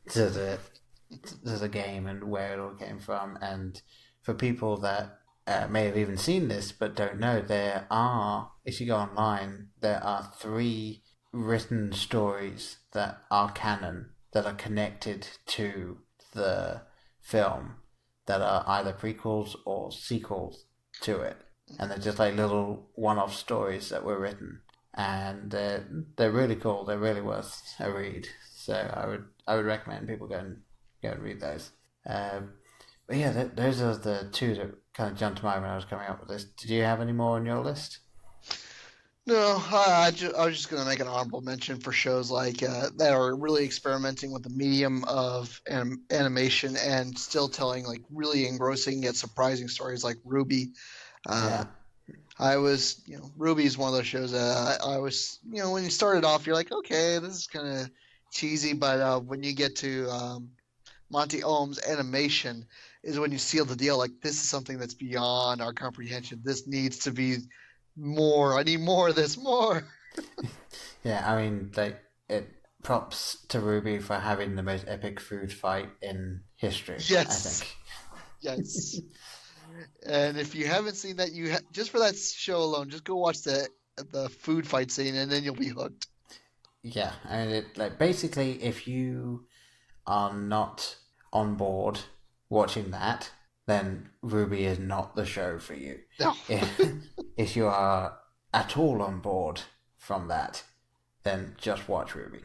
to the game and where it all came from. And for people that may have even seen this but don't know, there are, if you go online, there are 3 written stories that are canon, that are connected to the film, that are either prequels or sequels to it, and they're just like little one-off stories that were written, and they're really cool. They're really worth a read. So I would recommend people go and read those. But yeah, those are the 2 that kind of jumped to mind when I was coming up with this. Did you have any more on your list? No, I was just going to make an honorable mention for shows like that are really experimenting with the medium of animation and still telling like really engrossing yet surprising stories like Ruby. Ruby is one of those shows that I was, when you started off, you're like, okay, this is kind of cheesy, but when you get to Monty Ohm's animation is when you seal the deal. Like, this is something that's beyond our comprehension. This needs to be more. I need more of this, more. Yeah, I mean, props to Ruby for having the most epic food fight in history. Yes. I think. Yes. And if you haven't seen that, just for that show alone, just go watch the food fight scene, and then you'll be hooked. Yeah, I mean, basically, if you are not on board watching that, then Ruby is not the show for you. No. If you are at all on board from that, then just watch Ruby.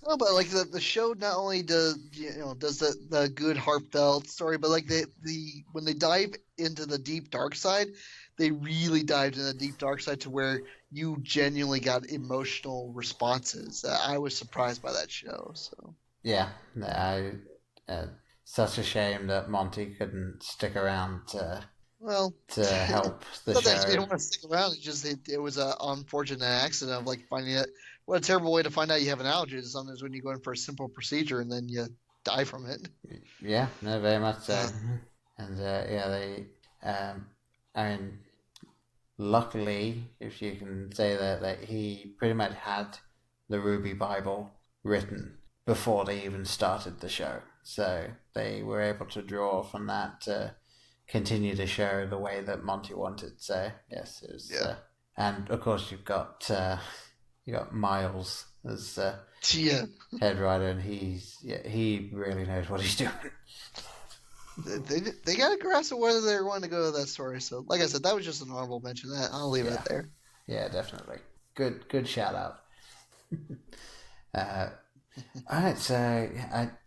No, but like the show not only does the good heartfelt story, but like the when they dive into the deep dark side, they really dived into the deep dark side to where you genuinely got emotional responses. I was surprised by that show. So yeah, such a shame that Monty couldn't stick around to help the not show. that he didn't want to stick around. It's just it was an unfortunate accident of like finding it. What a terrible way to find out you have an allergy to something is when you go in for a simple procedure and then you die from it. Yeah, no, very much so. And they, I mean, luckily, if you can say that he pretty much had the Ruby Bible written before they even started the show. So they were able to draw from that to continue the show the way that Monty wanted. So yes, it was. Yeah. And of course, you got Miles as head writer, and he really knows what he's doing. They got a grasp of whether they're wanting to go to that story. So, like I said, that was just an honorable mention. That I'll leave it there. Yeah, definitely. Good shout out. All right, so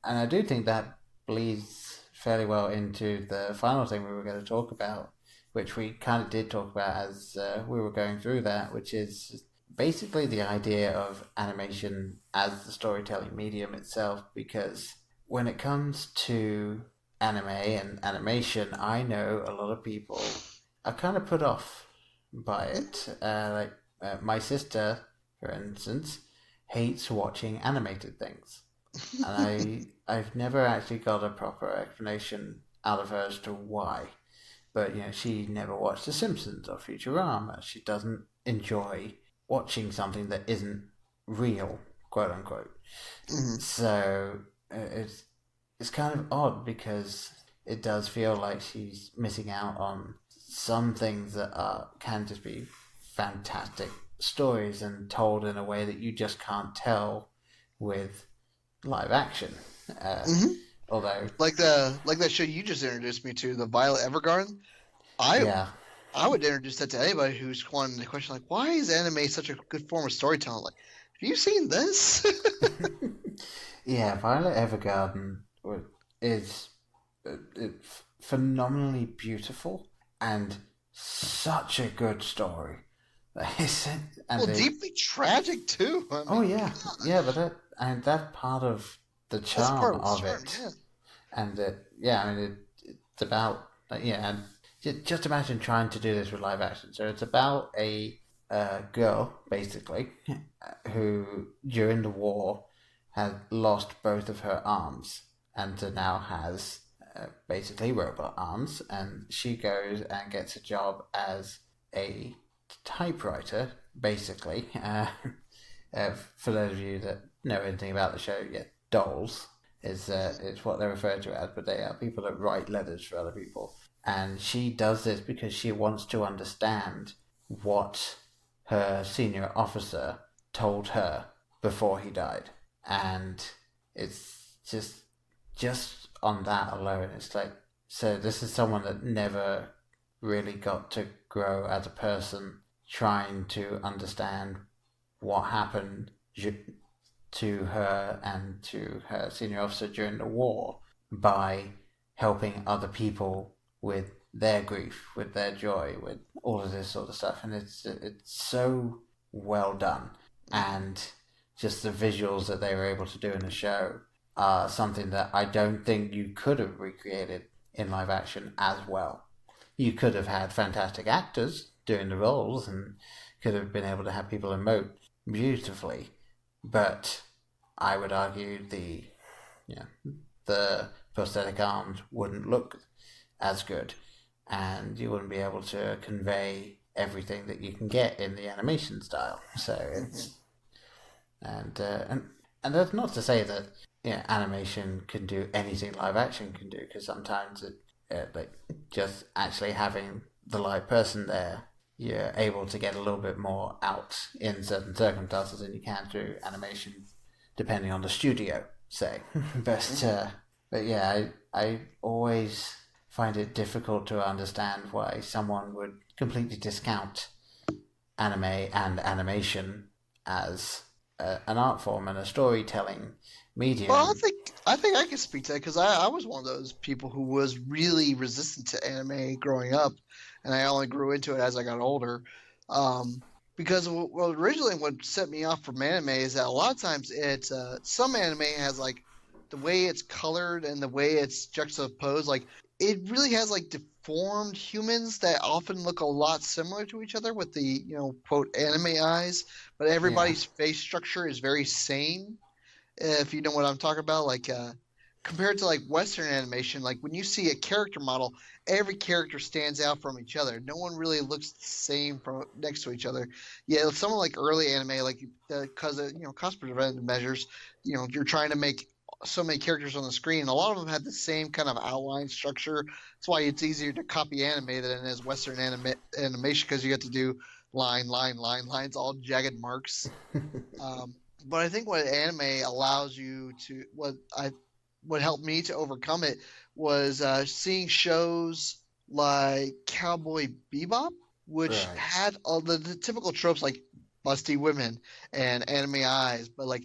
I do think that bleeds fairly well into the final thing we were going to talk about, which we kind of did talk about as we were going through that, which is basically the idea of animation as the storytelling medium itself. Because when it comes to anime and animation, I know a lot of people are kind of put off by it. My sister, for instance, hates watching animated things. And I've never actually got a proper explanation out of her as to why. But, she never watched The Simpsons or Futurama. She doesn't enjoy watching something that isn't real, quote unquote. Mm-hmm. So it's kind of odd because it does feel like she's missing out on some things that can just be fantastic stories and told in a way that you just can't tell with live action. Although, like that show you just introduced me to, the Violet Evergarden, I would introduce that to anybody who's wanting to question, like, why is anime such a good form of storytelling? Like, have you seen this? Yeah, Violet Evergarden is phenomenally beautiful and such a good story. Deeply tragic too. I mean, but that's part of the charm of it. Yeah. And it's about and just imagine trying to do this with live action. So it's about a girl, basically, who during the war had lost both of her arms and so now has basically robot arms, and she goes and gets a job as a typewriter, basically. For those of you that know anything about the show, dolls is what they're referred to as, but they are people that write letters for other people. And she does this because she wants to understand what her senior officer told her before he died. And it's just on that alone, it's like, so this is someone that never really got to grow as a person, trying to understand what happened to her and to her senior officer during the war by helping other people with their grief, with their joy, with all of this sort of stuff. And it's so well done. And just the visuals that they were able to do in the show are something that I don't think you could have recreated in live action as well. You could have had fantastic actors doing the roles and could have been able to have people emote beautifully, but I would argue the prosthetic arms wouldn't look as good, and you wouldn't be able to convey everything that you can get in the animation style. So it's and that's not to say that animation can do anything live action can do, because sometimes like just actually having the live person there, you're able to get a little bit more out in certain circumstances than you can through animation, depending on the studio, say. But yeah, I always find it difficult to understand why someone would completely discount anime and animation as an art form and a storytelling medium. Well, I think I can speak to that, because I was one of those people who was really resistant to anime growing up, and I only grew into it as I got older. Because originally what set me off from anime is that a lot of times it's some anime has like the way it's colored and the way it's juxtaposed, like it really has like deformed humans that often look a lot similar to each other with the quote anime eyes, but everybody's face structure is very same. If you know what I'm talking about, like compared to like Western animation, like when you see a character model, every character stands out from each other. No one really looks the same from next to each other. Yeah, someone like early anime, like because of cost preventive measures, you're trying to make so many characters on the screen, and a lot of them have the same kind of outline structure. That's why it's easier to copy anime than it is Western animation, because you get to do lines, all jagged marks. But I think what anime allows you to, what helped me to overcome it was seeing shows like Cowboy Bebop, which had all the typical tropes like busty women and anime eyes, but like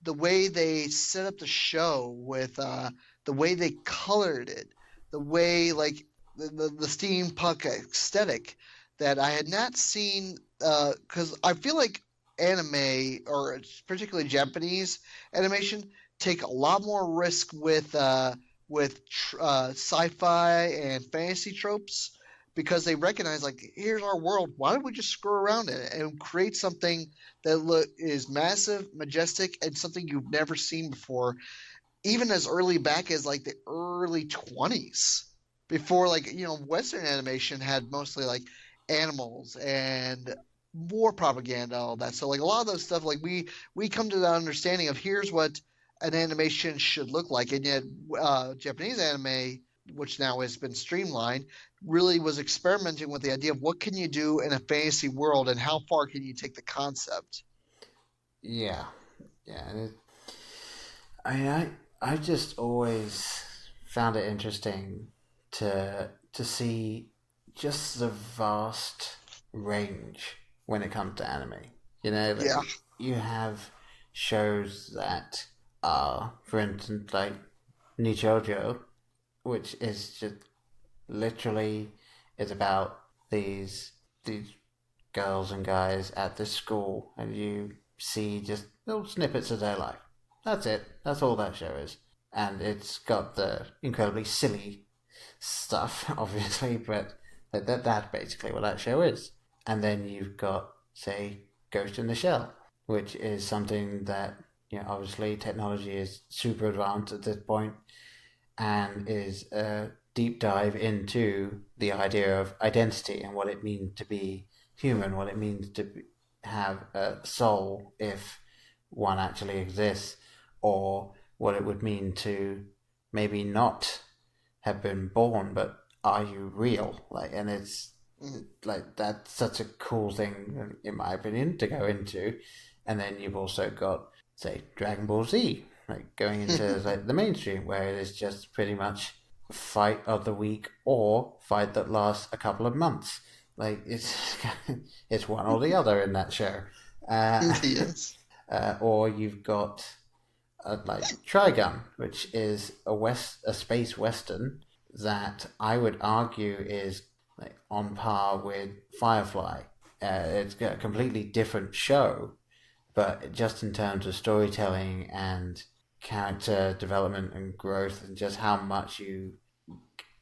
the way they set up the show with the way they colored it, the way like the steampunk aesthetic that I had not seen, because I feel like anime, or particularly Japanese animation, take a lot more risk with sci-fi and fantasy tropes, because they recognize, like, here's our world, why don't we just screw around in it and create something that is massive, majestic, and something you've never seen before, even as early back as like the early 20s, before Western animation had mostly like animals and war propaganda, all that. So like a lot of those stuff, like we come to the understanding of here's what an animation should look like, and yet Japanese anime, which now has been streamlined, really was experimenting with the idea of what can you do in a fantasy world and how far can you take the concept. Yeah. I just always found it interesting to see just the vast range when it comes to anime. You have shows that are, for instance, like Nichoujo, which is just literally is about these girls and guys at this school, and you see just little snippets of their life. That's it. That's all that show is. And it's got the incredibly silly stuff, obviously, but that's basically what that show is. And then you've got, say, Ghost in the Shell, which is something that, obviously technology is super advanced at this point, and is a deep dive into the idea of identity and what it means to be human, what it means to have a soul if one actually exists, or what it would mean to maybe not have been born, but are you real? And it's that's such a cool thing, in my opinion, to go into. And then you've also got, say, Dragon Ball Z, going into the mainstream, where it is just pretty much fight of the week or fight that lasts a couple of months. It's one or the other in that show. Yes. Or you've got Trigun, which is a space western that I would argue is on par with Firefly. It's got a completely different show, but just in terms of storytelling and character development and growth, and just how much you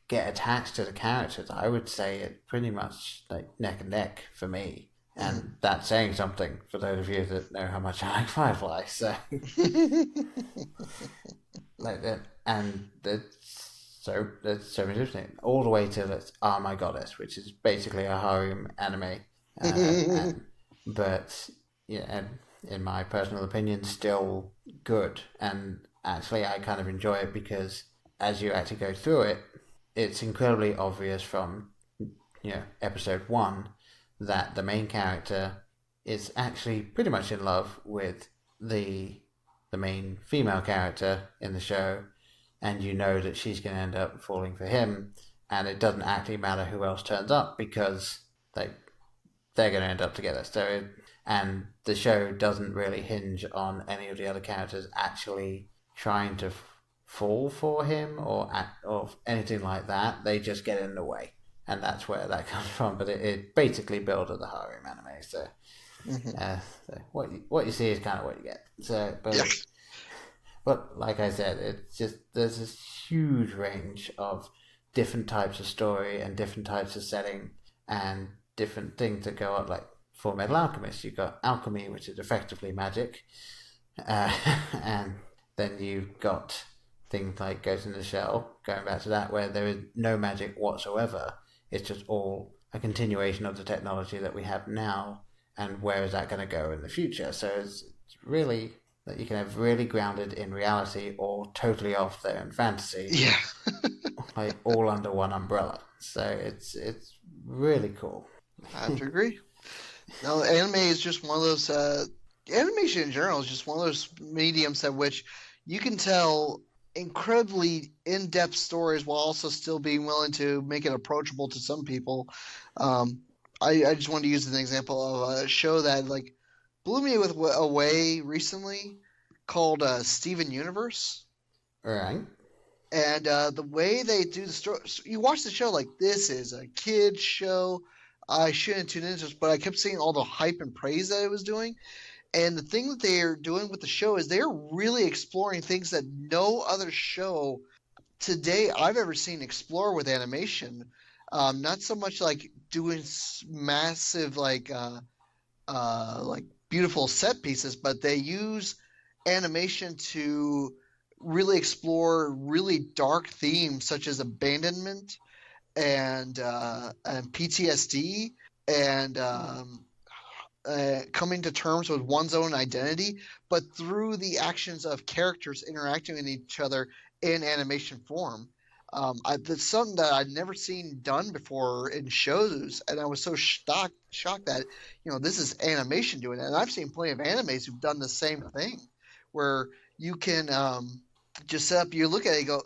get attached to the characters, I would say it's pretty much neck and neck for me. And that's saying something for those of you that know how much I like Firefly. So, and that's so many different things, all the way to "Ah My Goddess," which is basically a harem anime, but and in my personal opinion, still good. And actually, I kind of enjoy it because as you actually go through it, it's incredibly obvious from episode 1 that the main character is actually pretty much in love with the main female character in the show, and that she's going to end up falling for him, and it doesn't actually matter who else turns up because they're going to end up together. And the show doesn't really hinge on any of the other characters actually trying to fall for him or anything like that. They just get in the way. And that's where that comes from. But it basically builds the harem anime. So, so what you see is kind of what you get. So, but like I said, it's just there's this huge range of different types of story and different types of setting and different things that go up. Like Full Metal Alchemist, you've got alchemy, which is effectively magic, and then you've got things like Ghost in the Shell, going back to that, where there is no magic whatsoever. It's just all a continuation of the technology that we have now, and where is that going to go in the future? So it's really that you can have really grounded in reality or totally off there in fantasy. Yeah. All under one umbrella. So it's really cool. I have to agree. No, anime is just one of those. Animation in general is just one of those mediums at which you can tell incredibly in-depth stories while also still being willing to make it approachable to some people. I just wanted to use an example of a show that blew me away recently called Steven Universe. All right. And the way they do the story, you watch the show this is a kid's show. I shouldn't tune into this, but I kept seeing all the hype and praise that it was doing. And the thing that they are doing with the show is they're really exploring things that no other show today I've ever seen explore with animation. Not so much doing massive beautiful set pieces, but they use animation to really explore really dark themes such as abandonment and PTSD and coming to terms with one's own identity, but through the actions of characters interacting with each other in animation form. That's something that I'd never seen done before in shows, and I was so shocked that this is animation doing it. And I've seen plenty of animes who've done the same thing, where you can just set up. You look at it, you go.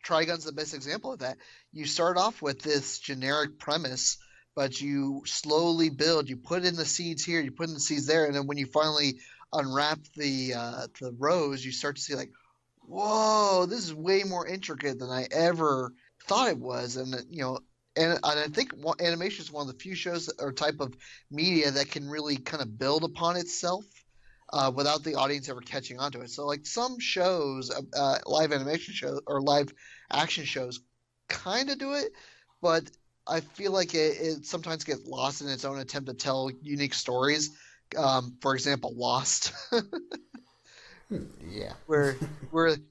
Trigun's the best example of that. You start off with this generic premise, but you slowly build. You put in the seeds here, you put in the seeds there, and then when you finally unwrap the rows, you start to see whoa, this is way more intricate than I ever thought it was. And and I think animation is one of the few shows or type of media that can really kind of build upon itself without the audience ever catching on to it. So some shows, live animation shows or live action shows, kind of do it, but I feel like it sometimes gets lost in its own attempt to tell unique stories. For example, Lost. Yeah. where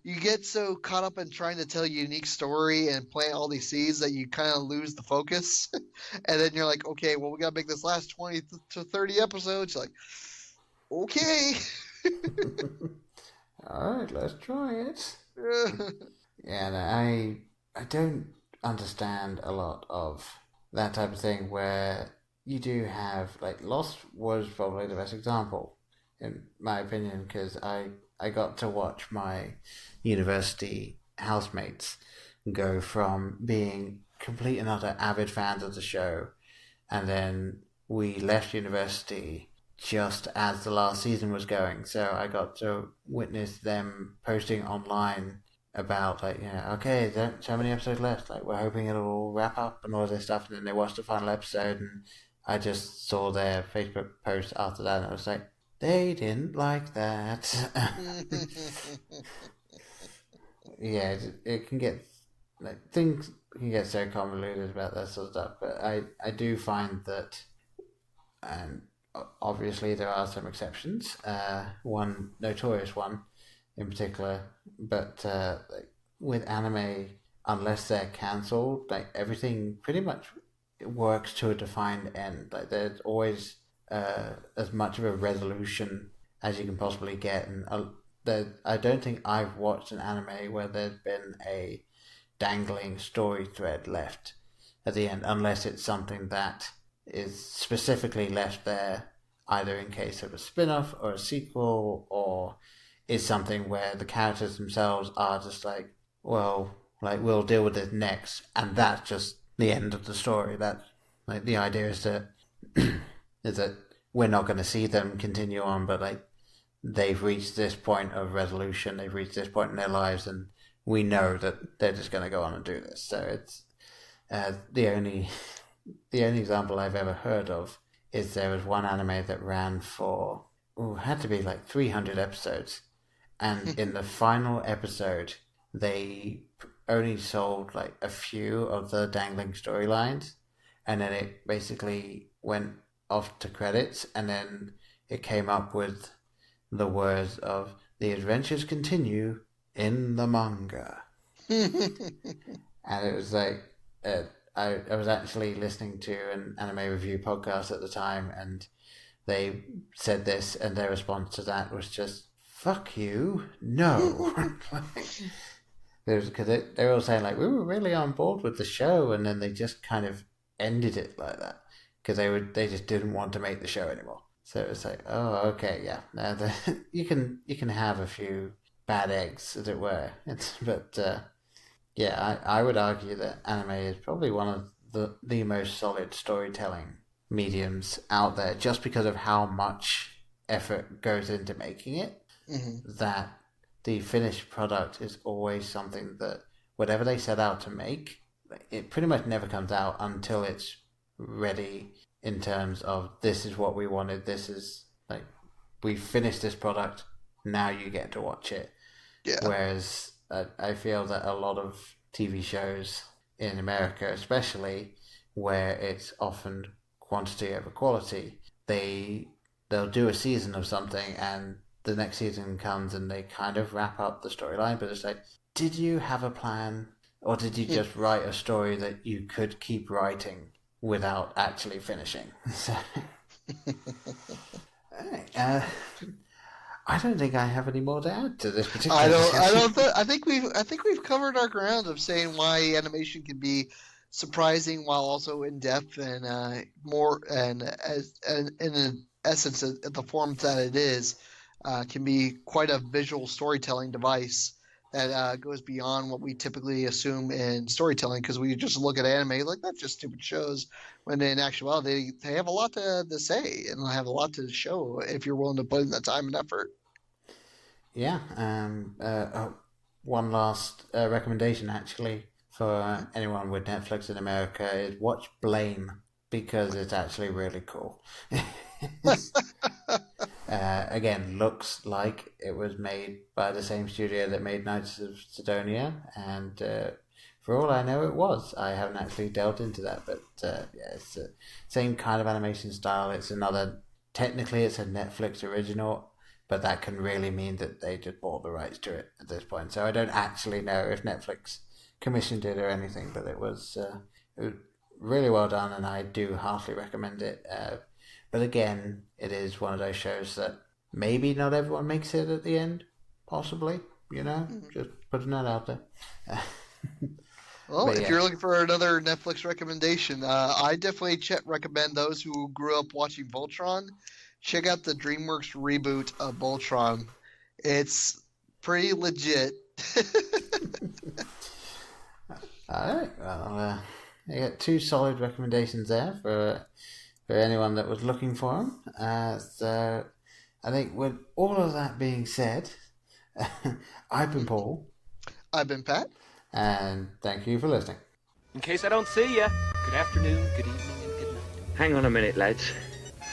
you get so caught up in trying to tell a unique story and plant all these seeds that you kind of lose the focus. And then you're like, okay, well, we got to make this last 20 to 30 episodes. You're like, okay. All right, let's try it. Yeah, no, I don't understand a lot of that type of thing where you do have, like, Lost was probably the best example, in my opinion, because I got to watch my university housemates go from being complete and utter avid fans of the show, and then we left university just as the last season was going, so I got to witness them posting online about, like, okay, there's so many episodes left, like, we're hoping it'll all wrap up and all this stuff, and then they watched the final episode, and I just saw their Facebook post after that, and I was like, they didn't like that. Yeah, it can get, like, things can get so convoluted about that sort of stuff, but I do find that, and obviously there are some exceptions, one notorious one in particular, but like, with anime, unless they're cancelled, like, everything pretty much works to a defined end. Like, there's always as much of a resolution as you can possibly get, and I don't think I've watched an anime where there's been a dangling story thread left at the end, unless it's something that is specifically left there either in case of a spin-off or a sequel, or is something where the characters themselves are just like, well, like, we'll deal with this next, and that's just the end of the story. That, like, the idea is that we're not going to see them continue on, but, like, they've reached this point of resolution, they've reached this point in their lives, and we know that they're just going to go on and do this. So it's the only example I've ever heard of is there was one anime that ran for had to be like 300 episodes, and in the final episode they only sold like a few of the dangling storylines, and then it basically went off to credits, and then it came up with the words of "The adventures continue in the manga." And it was like, I was actually listening to an anime review podcast at the time, and they said this, and their response to that was just, "Fuck you, no." Because they were all saying, like, we were really on board with the show, and then they just kind of ended it like that because they just didn't want to make the show anymore. So it was like, oh, okay, yeah, you can have a few bad eggs, as it were. But yeah, I would argue that anime is probably one of the most solid storytelling mediums out there, just because of how much effort goes into making it. Mm-hmm. That the finished product is always something that whatever they set out to make, it pretty much never comes out until it's ready, in terms of, this is what we wanted, this is, like, we finished this product, now you get to watch it. Yeah. Whereas I feel that a lot of TV shows in America, especially, where it's often quantity over quality, they'll do a season of something, and the next season comes and they kind of wrap up the storyline, but it's like, did you have a plan, or did you just write a story that you could keep writing without actually finishing? So, I don't think I have any more to add to this particular. I think we've covered our ground of saying why animation can be surprising while also in depth and more, and in essence, the form that it is, can be quite a visual storytelling device that goes beyond what we typically assume in storytelling, because we just look at anime like that's just stupid shows, when in actuality they have a lot to say and have a lot to show if you're willing to put in the time and effort. Yeah. One last recommendation, actually, for anyone with Netflix in America is watch Blame, because it's actually really cool. Again, looks like it was made by the same studio that made Knights of Sidonia, and for all I know, it was. I haven't actually delved into that, but it's the same kind of animation style. It's another. Technically, it's a Netflix original, but that can really mean that they just bought the rights to it at this point. So I don't actually know if Netflix commissioned it or anything, but it was really well done, and I do heartily recommend it. But again, it is one of those shows that maybe not everyone makes it at the end, possibly, just putting that out there. Well, if you're looking for another Netflix recommendation, I definitely recommend those who grew up watching Voltron. Check out the DreamWorks reboot of Voltron. It's pretty legit. All right. Well, I got 2 solid recommendations there for anyone that was looking for them. So I think with all of that being said, I've been Paul. I've been Pat. And thank you for listening. In case I don't see you, good afternoon, good evening, and good night. Hang on a minute, lads.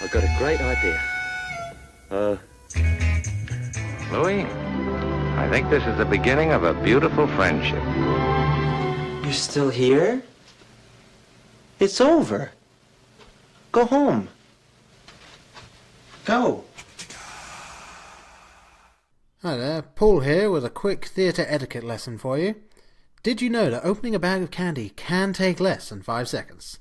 I've got a great idea. Louis, I think this is the beginning of a beautiful friendship. You're still here? It's over. Go home. Go. Hi there, Paul here with a quick theatre etiquette lesson for you. Did you know that opening a bag of candy can take less than 5 seconds?